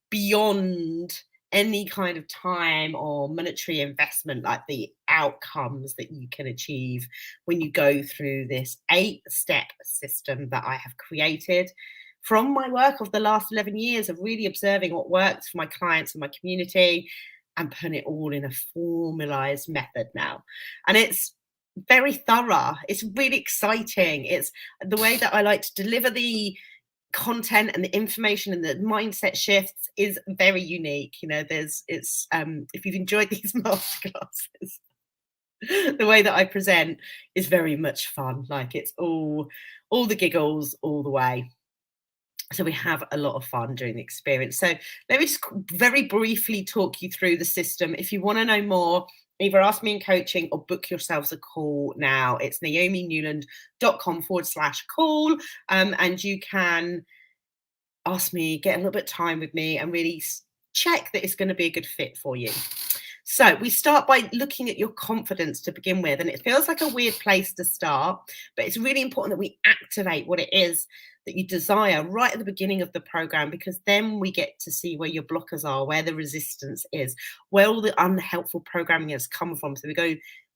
beyond any kind of time or monetary investment, like the outcomes that you can achieve when you go through this 8-step system that I have created from my work of the last 11 years of really observing what works for my clients and my community and putting it all in a formalized method now. And it's very thorough. It's really exciting. It's the way that I like to deliver the content and the information and the mindset shifts is very unique. If you've enjoyed these masterclasses, the way that I present is very much fun. Like it's all the giggles all the way. So we have a lot of fun during the experience. So let me just very briefly talk you through the system. If you want to know more, either ask me in coaching or book yourselves a call now. It's naominewland.com/call. And you can ask me, get a little bit of time with me and really check that it's going to be a good fit for you. So we start by looking at your confidence to begin with, and it feels like a weird place to start, but it's really important that we activate what it is that you desire right at the beginning of the program, because then we get to see where your blockers are, where the resistance is, where all the unhelpful programming has come from. So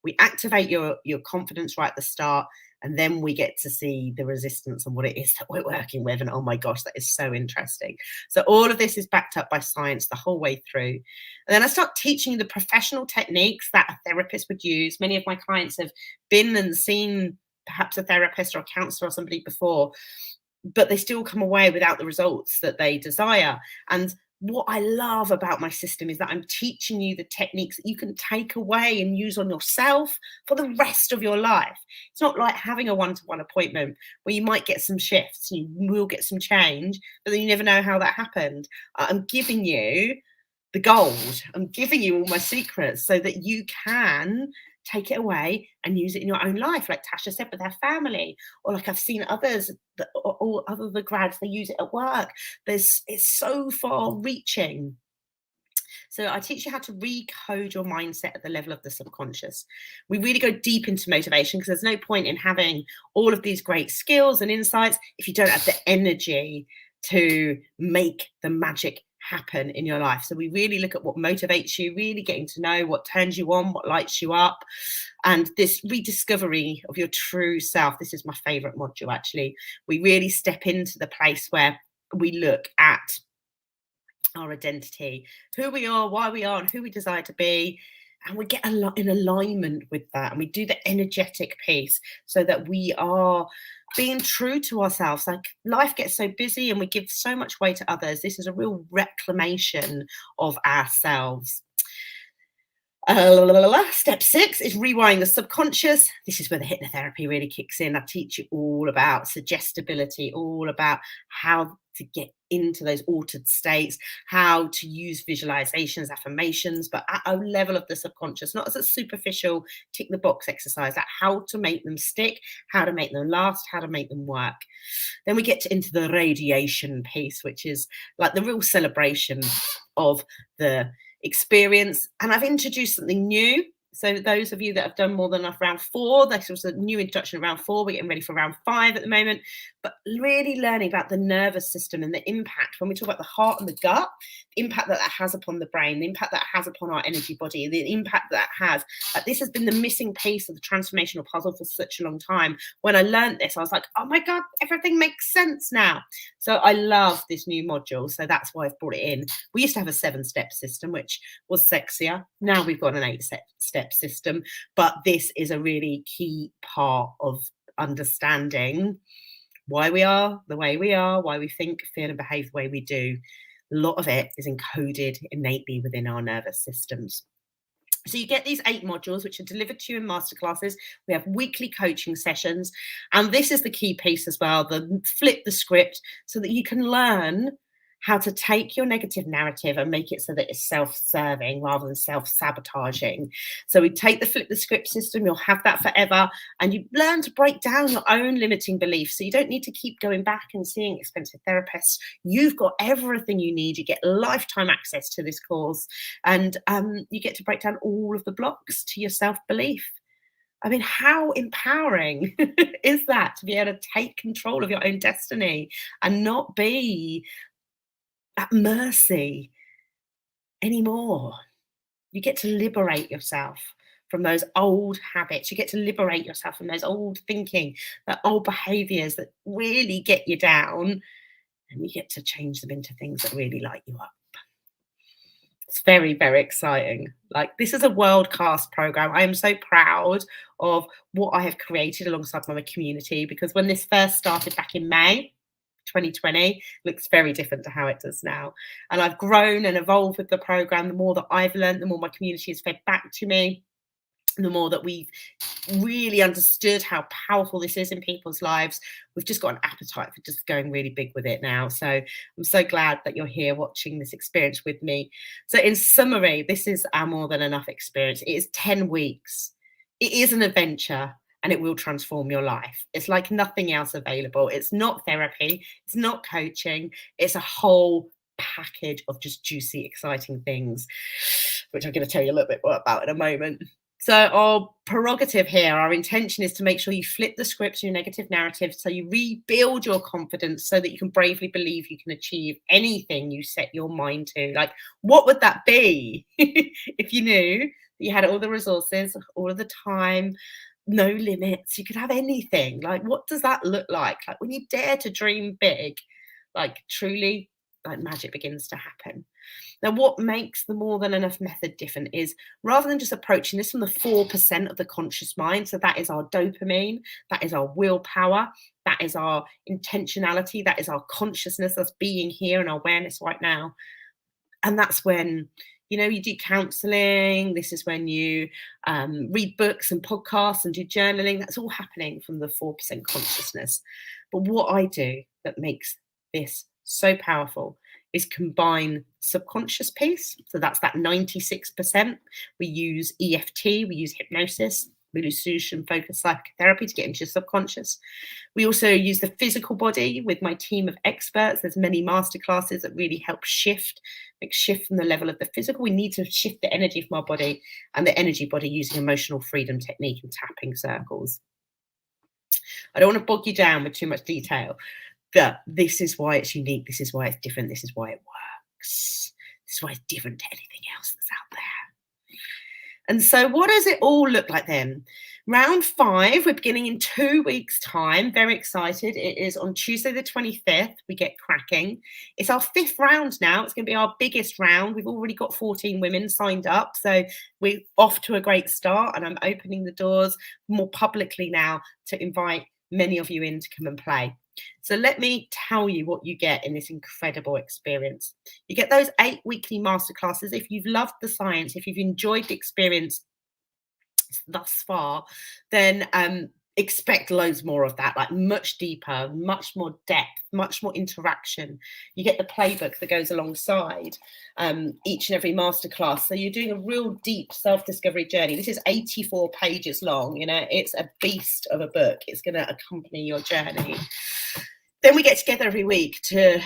we activate your confidence right at the start, and then we get to see the resistance and what it is that we're working with. And oh my gosh, that is so interesting. So all of this is backed up by science the whole way through. And then I start teaching you the professional techniques that a therapist would use. Many of my clients have been and seen perhaps a therapist or a counselor or somebody before, but they still come away without the results that they desire. And what I love about my system is that I'm teaching you the techniques that you can take away and use on yourself for the rest of your life. It's not like having a one-to-one appointment where you might get some shifts, you will get some change, but then you never know how that happened. I'm giving you the gold. I'm giving you all my secrets so that you can take it away and use it in your own life, like Tasha said, with her family, or like I've seen others, or other the grads, they use it at work. It's so far reaching. So I teach you how to recode your mindset at the level of the subconscious. We really go deep into motivation, because there's no point in having all of these great skills and insights if you don't have the energy to make the magic happen in your life. So we really look at what motivates you, really getting to know what turns you on, what lights you up, and this rediscovery of your true self. This is my favorite module, actually. We really step into the place where we look at our identity, who we are, why we are, and who we desire to be. And we get a lot in alignment with that. And we do the energetic piece so that we are being true to ourselves. Like, life gets so busy and we give so much way to others. This is a real reclamation of ourselves. Step 6 is rewiring the subconscious. This is where the hypnotherapy really kicks in. I teach you all about suggestibility, all about how to get into those altered states, how to use visualizations, affirmations, but at a level of the subconscious, not as a superficial tick the box exercise, like how to make them stick, how to make them last, how to make them work. Then we get into the radiation piece, which is like the real celebration of the experience. And I've introduced something new. So those of you that have done more than enough round 4, this was a new introduction of round 4. We're getting ready for round 5 at the moment, but really learning about the nervous system and the impact when we talk about the heart and the gut, the impact that has upon the brain, the impact that has upon our energy body, the impact that has. This has been the missing piece of the transformational puzzle for such a long time. When I learned this, I was like, oh my God, everything makes sense now. So I love this new module. So that's why I've brought it in. We used to have a 7-step system, which was sexier. Now we've got an 8-step system, but this is a really key part of understanding why we are the way we are, why we think, feel, and behave the way we do. A lot of it is encoded innately within our nervous systems. So you get these 8 modules, which are delivered to you in masterclasses. We have weekly coaching sessions. And this is the key piece as well, the flip the script, so that you can learn how to take your negative narrative and make it so that it's self-serving rather than self-sabotaging. So we take the flip the script system, you'll have that forever, and you learn to break down your own limiting beliefs. So you don't need to keep going back and seeing expensive therapists. You've got everything you need. You get lifetime access to this course, and you get to break down all of the blocks to your self-belief. I mean, how empowering is that, to be able to take control of your own destiny and not be at mercy anymore? You get to liberate yourself from those old habits. You get to liberate yourself from those old thinking, that old behaviors that really get you down, and you get to change them into things that really light you up. It's very, very exciting. Like, this is a world-class program. I am so proud of what I have created alongside my community, because when this first started back in May 2020, looks very different to how it does now. And I've grown and evolved with the program. The more that I've learned, the more my community has fed back to me. the more that we've really understood how powerful this is in people's lives, we've just got an appetite for just going really big with it now. So I'm so glad that you're here watching this experience with me. So in summary, this is our More Than Enough experience. It is 10 weeks. It is an adventure, and it will transform your life. It's like nothing else available. It's not therapy. It's not coaching. It's a whole package of just juicy, exciting things, which I'm going to tell you a little bit more about in a moment. So our prerogative here, our intention is to make sure you flip the script in your negative narrative, so you rebuild your confidence so that you can bravely believe you can achieve anything you set your mind to. Like, what would that be if you knew that you had all the resources, all of the time, no limits? You could have anything. Like, what does that look like? Like, when you dare to dream big, like truly, like magic begins to happen. Now, what makes the More Than Enough method different is, rather than just approaching this from the 4% of the conscious mind, so that is our dopamine, that is our willpower, that is our intentionality, that is our consciousness, us being here and our awareness right now. And that's when, you know, you do counseling. This is when you read books and podcasts and do journaling. That's all happening from the 4% consciousness. But what I do that makes this so powerful is combine subconscious piece. So that's that 96%. We use EFT, we use hypnosis, we use solution focused psychotherapy to get into your subconscious. We also use the physical body with my team of experts. There's many masterclasses that really help make shift from the level of the physical. We need to shift the energy from our body and the energy body using emotional freedom technique and tapping circles. I don't want to bog you down with too much detail, but this is why it's unique. This is why it's different. This is why it works. This is why it's different to anything else that's out there. And so what does it all look like then? Round 5, we're beginning in 2 weeks' time. Very excited. It is on Tuesday the 25th. We get cracking. It's our 5th round now. It's going to be our biggest round. We've already got 14 women signed up. So we're off to a great start. And I'm opening the doors more publicly now to invite many of you in to come and play. So let me tell you what you get in this incredible experience. You get those 8 weekly masterclasses. If you've loved the science, if you've enjoyed the experience thus far, then expect loads more of that, like much deeper, much more depth, much more interaction. You get the playbook that goes alongside each and every masterclass. So you're doing a real deep self-discovery journey. This is 84 pages long. You know, it's a beast of a book. It's going to accompany your journey. Then we get together every week to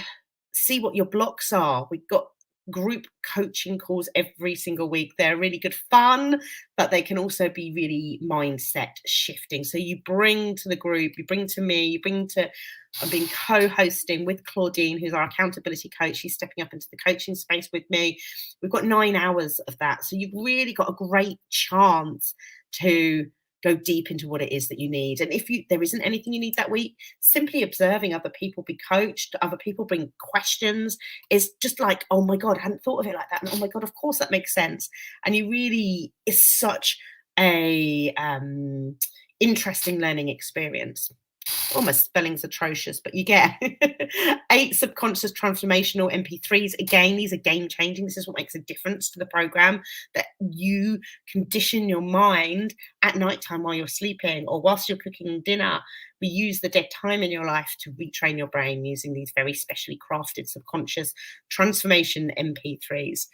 see what your blocks are. We've got group coaching calls every single week. They're really good fun, but they can also be really mindset shifting. So you bring to the group, you bring to me, I'm being co-hosting with Claudine, who's our accountability coach. She's stepping up into the coaching space with me. We've got 9 hours of that. So you've really got a great chance to go deep into what it is that you need. And if there isn't anything you need that week, simply observing other people be coached, other people bring questions, is just like, oh my God, I hadn't thought of it like that. And oh my God, of course that makes sense. And it's such a interesting learning experience. Oh, my spelling's atrocious, but you get 8 subconscious transformational MP3s. Again, these are game changing. This is what makes a difference to the program, that you condition your mind at nighttime while you're sleeping or whilst you're cooking dinner. We use the dead time in your life to retrain your brain using these very specially crafted subconscious transformation MP3s.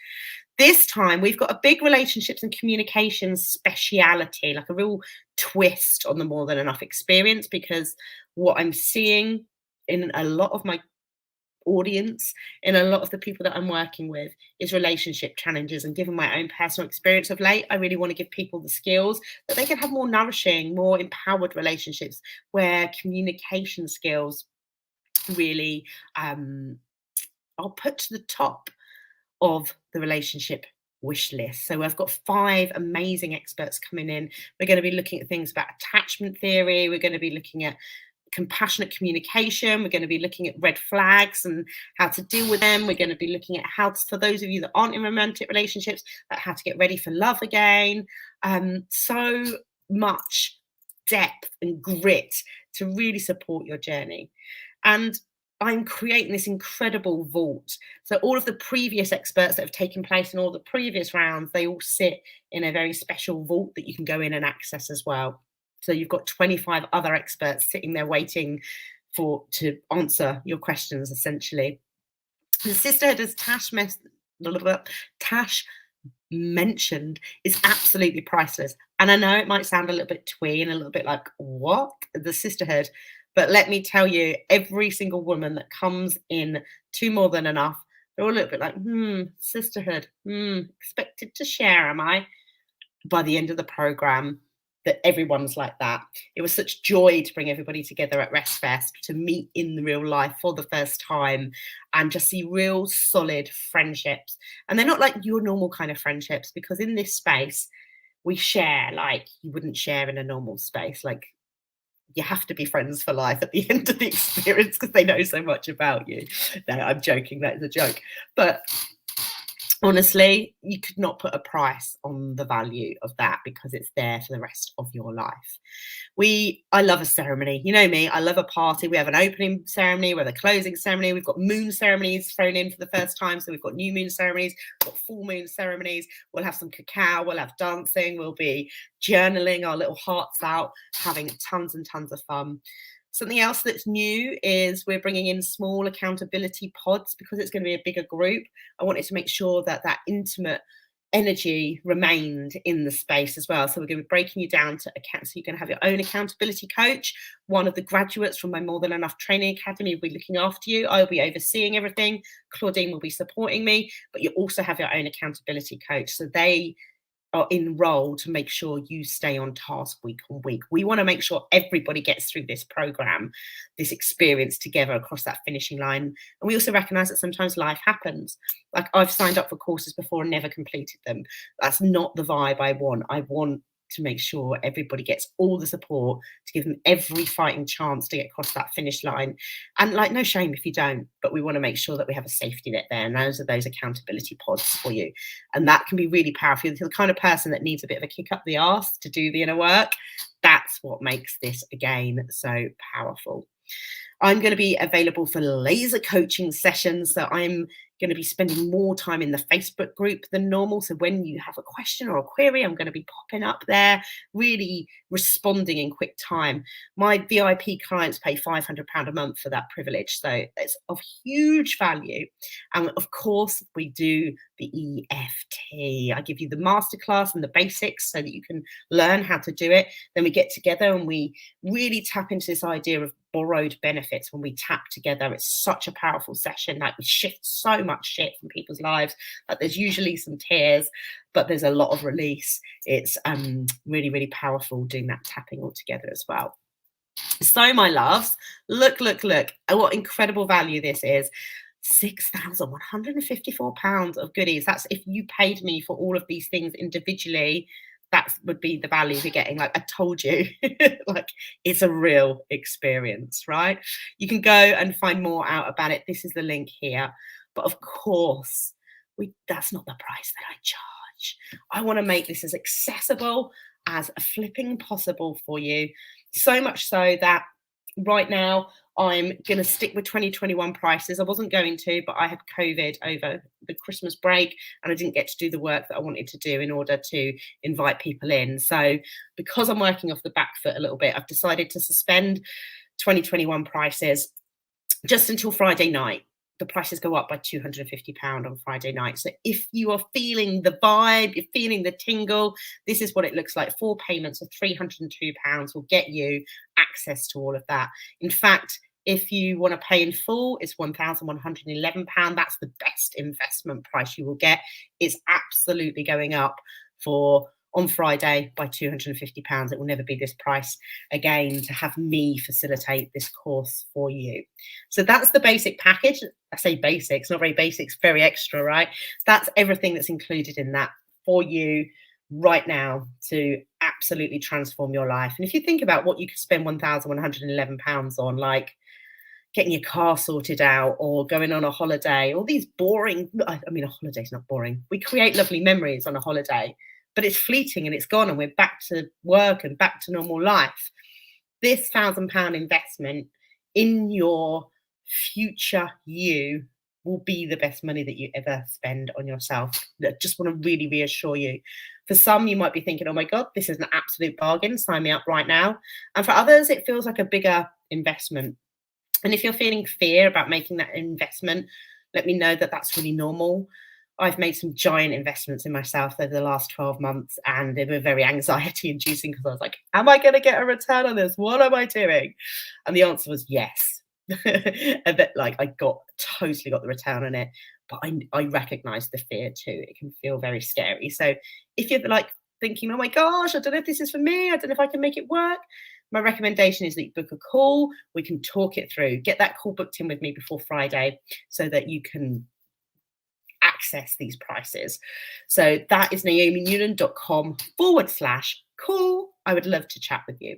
This time we've got a big relationships and communications speciality, like a real twist on the More Than Enough experience, because what I'm seeing in a lot of my audience, in a lot of the people that I'm working with, is relationship challenges. And given my own personal experience of late, I really want to give people the skills that they can have more nourishing, more empowered relationships where communication skills really are put to the top of the relationship wish list. So I've got 5 amazing experts coming in. We're going to be looking at things about attachment theory. We're going to be looking at compassionate communication. We're going to be looking at red flags and how to deal with them. We're going to be looking at how to, for those of you that aren't in romantic relationships, like how to get ready for love again. So much depth and grit to really support your journey. And I'm creating this incredible vault. So all of the previous experts that have taken place in all the previous rounds, they all sit in a very special vault that you can go in and access as well. So you've got 25 other experts sitting there waiting to answer your questions, essentially. The sisterhood, as Tash mentioned, is absolutely priceless. And I know it might sound a little bit twee and a little bit like, what? The sisterhood. But let me tell you, every single woman that comes in to More Than Enough, they're all a little bit like, sisterhood, expected to share, am I? By the end of the program, that everyone's like that. It was such joy to bring everybody together at Rest Fest, to meet in the real life for the first time and just see real solid friendships. And they're not like your normal kind of friendships, because in this space, we share like you wouldn't share in a normal space. Like, you have to be friends for life at the end of the experience because they know so much about you. No, I'm joking. That is a joke. But honestly, you could not put a price on the value of that, because it's there for the rest of your life. I love a ceremony. You know me, I love a party. We have an opening ceremony, we have a closing ceremony. We've got moon ceremonies thrown in for the first time. So we've got new moon ceremonies, we've got full moon ceremonies. We'll have some cacao, we'll have dancing, we'll be journaling our little hearts out, having tons and tons of fun. Something else that's new is we're bringing in small accountability pods, because it's going to be a bigger group. I wanted to make sure that that intimate energy remained in the space as well. So we're going to be breaking you down to account. So you're going to have your own accountability coach. One of the graduates from my More Than Enough Training Academy will be looking after you. I'll be overseeing everything. Claudine will be supporting me, but you also have your own accountability coach. So they are in role to make sure you stay on task week on week. We want to make sure everybody gets through this program, this experience together across that finishing line. And we also recognize that sometimes life happens. Like, I've signed up for courses before and never completed them. That's not the vibe I want. I want to make sure everybody gets all the support, to give them every fighting chance to get across that finish line. And like, no shame if you don't, but we want to make sure that we have a safety net there. And those are those accountability pods for you. And that can be really powerful. If you're the kind of person that needs a bit of a kick up the arse to do the inner work, that's what makes this, again, so powerful. I'm going to be available for laser coaching sessions. So I'm going to be spending more time in the Facebook group than normal. So when you have a question or a query, I'm going to be popping up there, really responding in quick time. My VIP clients pay £500 a month for that privilege. So it's of huge value. And of course, we do the EFT. I give you the masterclass and the basics so that you can learn how to do it. Then we get together and we really tap into this idea of borrowed benefits. When we tap together, it's such a powerful session. Like, we shift so much shit from people's lives. Like, there's usually some tears, but there's a lot of release. It's really, really powerful doing that tapping all together as well. So my loves, look what incredible value this is. £6,154 of goodies. That's if you paid me for all of these things individually. That would be the value you're getting. Like, I told you, like, it's a real experience, right? You can go and find more out about it. This is the link here. But of course, that's not the price that I charge. I want to make this as accessible as flipping possible for you. So much so that right now, I'm going to stick with 2021 prices. I wasn't going to, but I had COVID over the Christmas break and I didn't get to do the work that I wanted to do in order to invite people in. So because I'm working off the back foot a little bit, I've decided to suspend 2021 prices just until Friday night. The prices go up by £250 on Friday night. So if you are feeling the vibe, you're feeling the tingle, this is what it looks like. 4 payments of £302 will get you access to all of that. In fact, if you want to pay in full, it's £1,111. That's the best investment price you will get. It's absolutely going up on Friday by £250. It will never be this price again to have me facilitate this course for you. So that's the basic package. I say basic, it's not very basic, it's very extra, right? That's everything that's included in that for you right now to absolutely transform your life. And if you think about what you could spend £1,111 on, like getting your car sorted out or going on a holiday, all these boring, I mean, a holiday's not boring. We create lovely memories on a holiday, but it's fleeting and it's gone and we're back to work and back to normal life. This £1,000 investment in your future you will be the best money that you ever spend on yourself. I just want to really reassure you. For some, you might be thinking, oh my God, this is an absolute bargain. Sign me up right now. And for others, it feels like a bigger investment. And if you're feeling fear about making that investment, let me know that that's really normal. I've made some giant investments in myself over the last 12 months, and they were very anxiety inducing because I was like, am I going to get a return on this? What am I doing? And the answer was yes. A bit like I totally got the return on it, but I recognize the fear too. It can feel very scary. So if you're like thinking, oh my gosh, I don't know if this is for me, I don't know if I can make it work, my recommendation is that you book a call. We can talk it through. Get that call booked in with me before Friday so that you can access these prices. So that is naominewland.com/call. I would love to chat with you.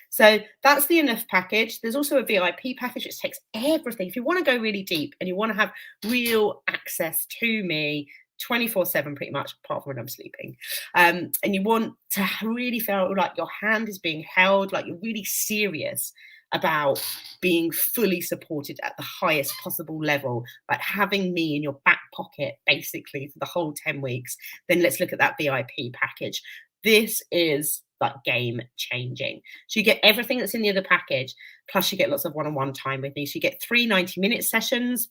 So that's the enough package. There's also a VIP package which takes everything. If you want to go really deep and you want to have real access to me 24/7 pretty much, apart from when I'm sleeping, and you want to really feel like your hand is being held, like you're really serious about being fully supported at the highest possible level, like having me in your back pocket basically for the whole 10 weeks, then let's look at that VIP package. This is like game changing. So you get everything that's in the other package, plus you get lots of one-on-one time with me. So you get 3 90-minute sessions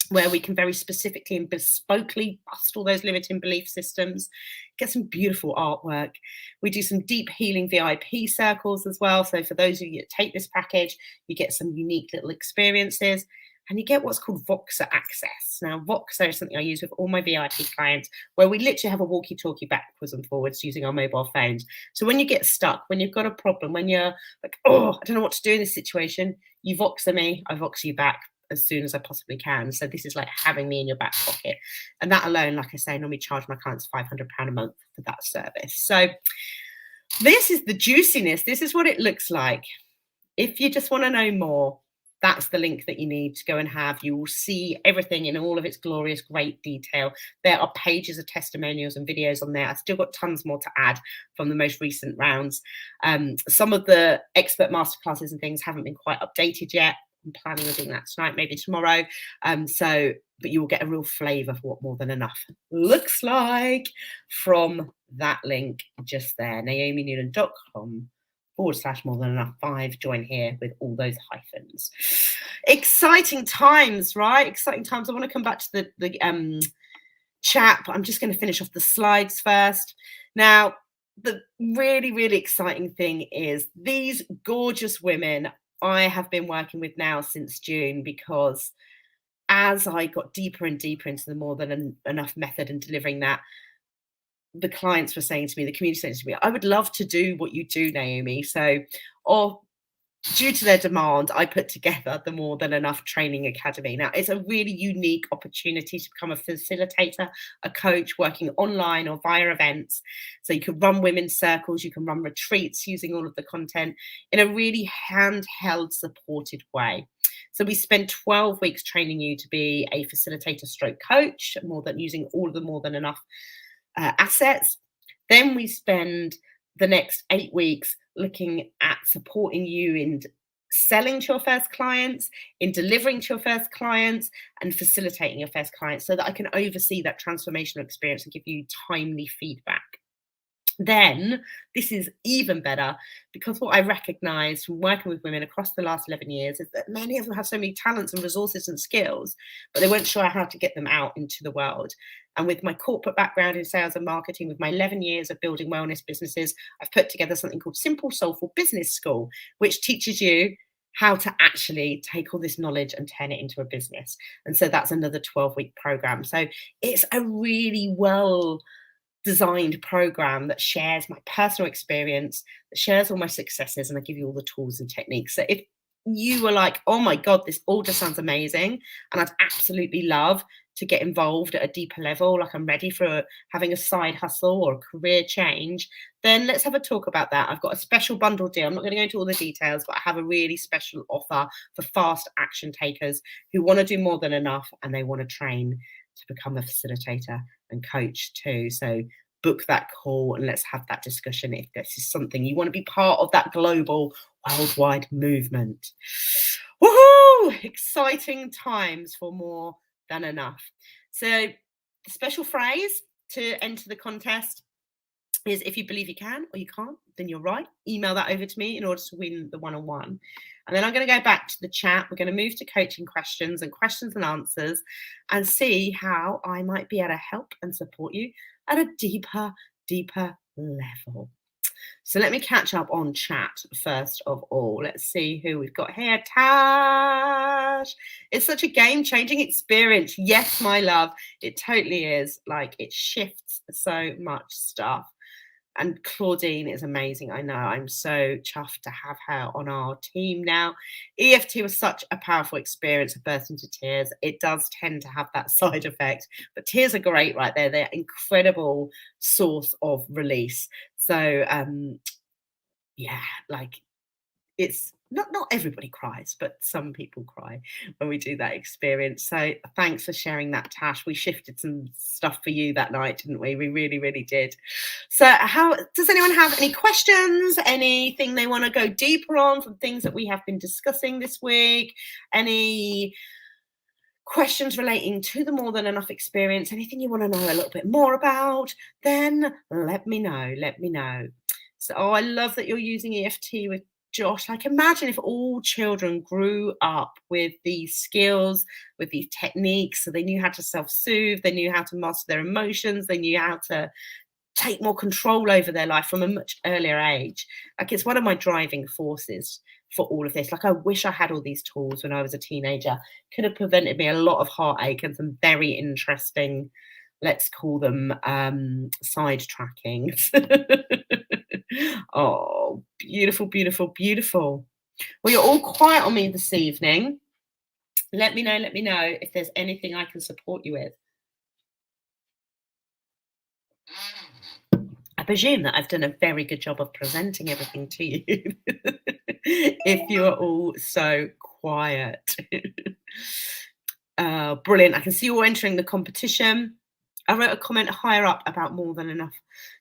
where we can very specifically and bespokely bust all those limiting belief systems, get some beautiful artwork. We do some deep healing VIP circles as well. So for those of you that take this package, you get some unique little experiences. And you get what's called Voxer access. Now, Voxer is something I use with all my VIP clients, where we literally have a walkie-talkie backwards and forwards using our mobile phones. So when you get stuck, when you've got a problem, when you're like, oh, I don't know what to do in this situation, you Voxer me, I Voxer you back as soon as I possibly can. So this is like having me in your back pocket. And that alone, like I say, I normally charge my clients £500 a month for that service. So this is the juiciness. This is what it looks like. If you just want to know more, that's the link that you need to go and have. You will see everything in all of its glorious, great detail. There are pages of testimonials and videos on there. I've still got tons more to add from the most recent rounds. Some of the expert masterclasses and things haven't been quite updated yet. I'm planning on doing that tonight, maybe tomorrow. But you will get a real flavour for what more than enough looks like from that link just there, naominewland.com/more than enough 5. Join here with all those hyphens. Exciting times, right? Exciting times. I want to come back to the chat, but I'm just going to finish off the slides first. Now, the really, really exciting thing is these gorgeous women I have been working with now since June, because as I got deeper and deeper into the more than enough method and delivering that, the clients were saying to me, the community saying to me, I would love to do what you do, Naomi. So, due to their demand, I put together the More Than Enough Training Academy. Now, it's a really unique opportunity to become a facilitator, a coach, working online or via events. So you can run women's circles, you can run retreats using all of the content in a really handheld, supported way. So we spend 12 weeks training you to be a facilitator stroke coach, using all of the More Than Enough assets. Then we spend the next 8 weeks looking at supporting you in selling to your first clients, in delivering to your first clients, and facilitating your first clients, so that I can oversee that transformational experience and give you timely feedback. Then this is even better, because what I recognize from working with women across the last 11 years is that many of them have so many talents and resources and skills, but they weren't sure how to get them out into the world. And with my corporate background in sales and marketing, with my 11 years of building wellness businesses, I've put together something called Simple Soulful Business School, which teaches you how to actually take all this knowledge and turn it into a business. And so that's another 12-week program. So it's a really well designed program that shares my personal experience, that shares all my successes, and I give you all the tools and techniques. So if you were like, oh my God, this all just sounds amazing, and I'd absolutely love to get involved at a deeper level, like I'm ready for having a side hustle or a career change, then let's have a talk about that. I've got a special bundle deal. I'm not going to go into all the details, but I have a really special offer for fast action takers who want to do more than enough and they want to train to become a facilitator and coach too. So book that call and let's have that discussion if this is something you want to be part of, that global, worldwide movement. Woohoo! Exciting times for more than enough. So the special phrase to enter the contest is if you believe you can or you can't, then you're right. Email that over to me in order to win the one-on-one. And then I'm going to go back to the chat. We're going to move to coaching questions and answers and see how I might be able to help and support you at a deeper level. So let me catch up on chat first of all. Let's see who we've got here. Tash. It's such a game-changing experience. Yes, my love. It totally is. Like, it shifts so much stuff. And Claudine is amazing. I know. I'm so chuffed to have her on our team now. EFT was such a powerful experience. I burst into tears. It does tend to have that side effect, but tears are great right there. They're incredible source of release. So yeah, like, it's not everybody cries, but some people cry when we do that experience. So thanks for sharing that, Tash. We shifted some stuff for you that night, didn't we? We really did. So how does anyone have any questions, anything they want to go deeper on from things that we have been discussing this week? Any questions relating to the more than enough experience, anything you want to know a little bit more about? Then let me know. So I love that you're using EFT with Josh. Like, imagine if all children grew up with these skills, with these techniques, so they knew how to self-soothe, they knew how to master their emotions, they knew how to take more control over their life from a much earlier age. Like, it's one of my driving forces for all of this. Like, I wish I had all these tools when I was a teenager. Could have prevented me a lot of heartache and some very interesting, let's call them sidetrackings. Oh, beautiful. Well, you're all quiet on me this evening. Let me know if there's anything I can support you with. I presume that I've done a very good job of presenting everything to you. If you're all so quiet. Brilliant. I can see you all entering the competition. I wrote a comment higher up about more than enough.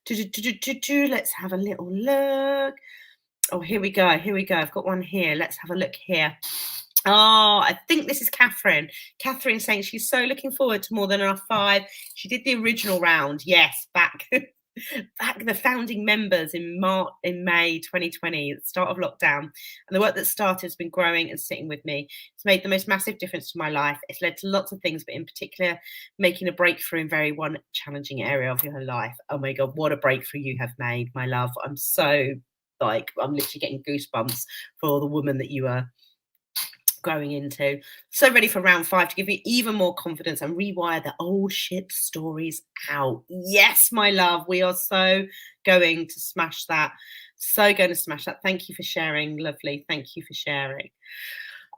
Let's have a little look. Oh, here we go. I've got one here. Let's have a look here. Oh, I think this is Catherine. Catherine saying she's so looking forward to More Than Enough 5. She did the original round. Yes, back the founding members in May 2020, at the start of lockdown. And the work that started has been growing and sitting with me. It's made the most massive difference to my life. It's led to lots of things, but in particular, making a breakthrough in very one challenging area of your life. Oh my God, what a breakthrough you have made, my love. I'm so, like, I'm literally getting goosebumps for the woman that you are growing into. So ready for round 5 to give you even more confidence and rewire the old shit stories out. Yes, my love, we are so going to smash that. Thank you for sharing, lovely. Thank you for sharing.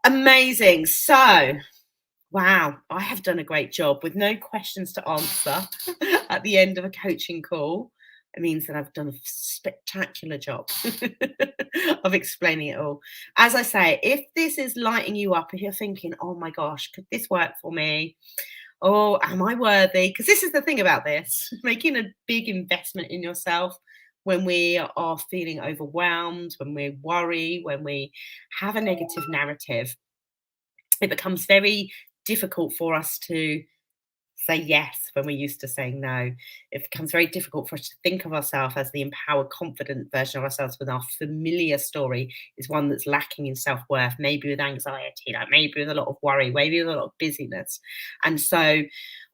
Amazing. So, wow, I have done a great job with no questions to answer at the end of a coaching call. It means that I've done a spectacular job of explaining it all. As I say, if this is lighting you up, if you're thinking, oh my gosh, could this work for me? Oh, am I worthy? Because this is the thing about this, making a big investment in yourself when we are feeling overwhelmed, when we worry, when we have a negative narrative, it becomes very difficult for us to say yes when we're used to saying no. It becomes very difficult for us to think of ourselves as the empowered, confident version of ourselves when our familiar story is one that's lacking in self-worth, maybe with anxiety, like maybe with a lot of worry, maybe with a lot of busyness. And so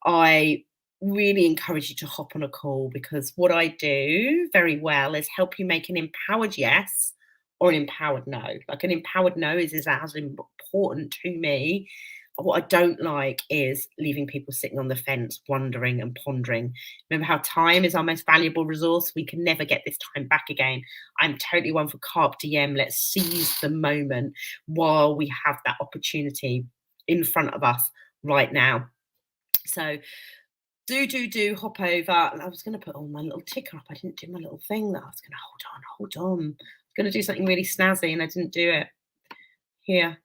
I really encourage you to hop on a call, because what I do very well is help you make an empowered yes or an empowered no. Like, an empowered no is as important to me. What I don't like is leaving people sitting on the fence, wondering and pondering. Remember how time is our most valuable resource? We can never get this time back again. I'm totally one for carpe diem. Let's seize the moment while we have that opportunity in front of us right now. So do hop over. And I was going to put on my little ticker up. I didn't do my little thing that I was going to hold on. I was going to do something really snazzy and I didn't do it. Here.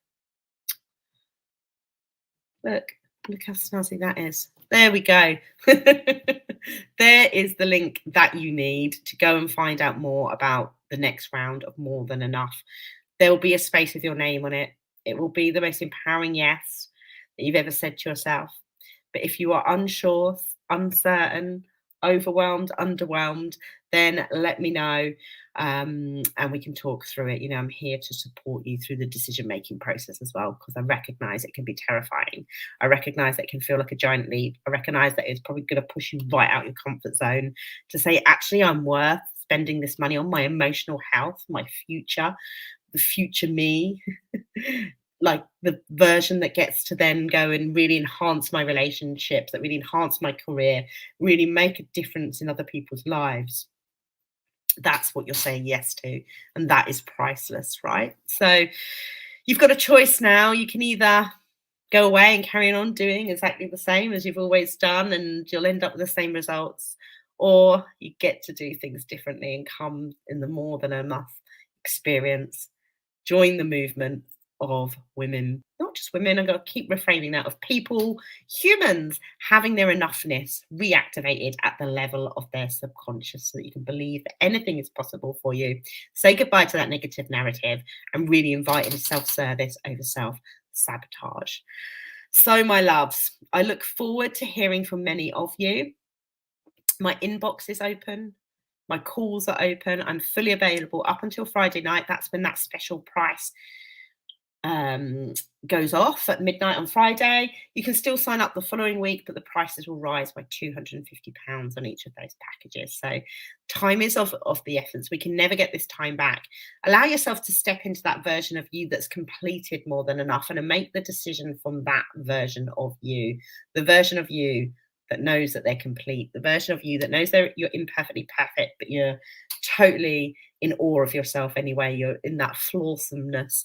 Look how snazzy that is. There we go. There is the link that you need to go and find out more about the next round of More Than Enough. There will be a space with your name on it. It will be the most empowering yes that you've ever said to yourself. But if you are unsure, uncertain, overwhelmed, underwhelmed, then let me know, and we can talk through it. You know, I'm here to support you through the decision-making process as well, because I recognize it can be terrifying. I recognize that it can feel like a giant leap. I recognize that it's probably going to push you right out your comfort zone to say, actually, I'm worth spending this money on my emotional health, my future, the future me. Like the version that gets to then go and really enhance my relationships, that really enhance my career, really make a difference in other people's lives. That's what you're saying yes to, and that is priceless, right? So you've got a choice now. You can either go away and carry on doing exactly the same as you've always done, and you'll end up with the same results, or you get to do things differently and come in the more than enough experience. Join the movement of women, not just women, I'm going to keep reframing that, of people, humans having their enoughness reactivated at the level of their subconscious, so that you can believe that anything is possible for you. Say goodbye to that negative narrative and really invite in self-service over self-sabotage. So my loves, I look forward to hearing from many of you. My inbox is open. My calls are open. I'm fully available up until Friday night. That's when that special price goes off at midnight on Friday. You can still sign up the following week, but the prices will rise by £250 on each of those packages. So time is of the essence. We can never get this time back. Allow yourself to step into that version of you that's completed more than enough, and make the decision from that version of you, the version of you that knows that they're complete, the version of you that knows you're imperfectly perfect, but you're totally in awe of yourself anyway. You're in that flawsomeness.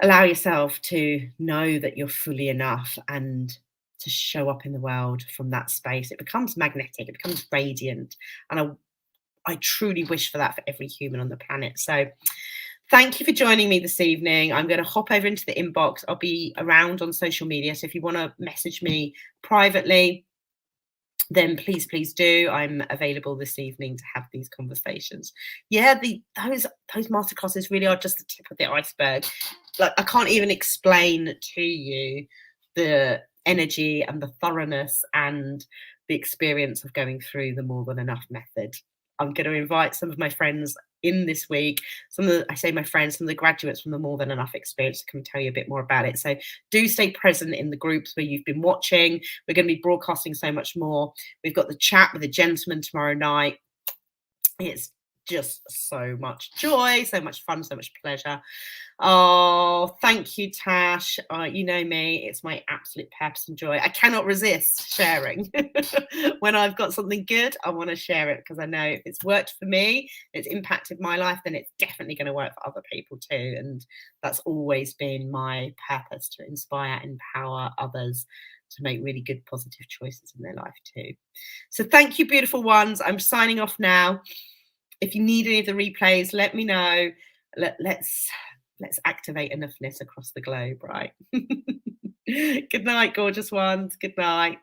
Allow yourself to know that you're fully enough and to show up in the world from that space. It becomes magnetic, it becomes radiant. And I truly wish for that for every human on the planet. So thank you for joining me this evening. I'm going to hop over into the inbox. I'll be around on social media. So if you want to message me privately, then please do. I'm available this evening to have these conversations. Yeah, those masterclasses really are just the tip of the iceberg. Like, I can't even explain to you the energy and the thoroughness and the experience of going through the More Than Enough method. I'm going to invite some of my friends in this week, some of the graduates from the More Than Enough experience, to come tell you a bit more about it. So do stay present in the groups where you've been watching. We're going to be broadcasting so much more. We've got the chat with the gentleman tomorrow night. It's just so much joy, so much fun, so much pleasure. Oh, thank you, Tash. You know me, it's my absolute purpose and joy. I cannot resist sharing. When I've got something good, I want to share it, because I know if it's worked for me, it's impacted my life, then it's definitely going to work for other people too. And that's always been my purpose, to inspire, empower others to make really good, positive choices in their life too. So thank you, beautiful ones. I'm signing off now. If you need any of the replays, let me know. Let's activate enoughness across the globe, right? Good night, gorgeous ones. Good night.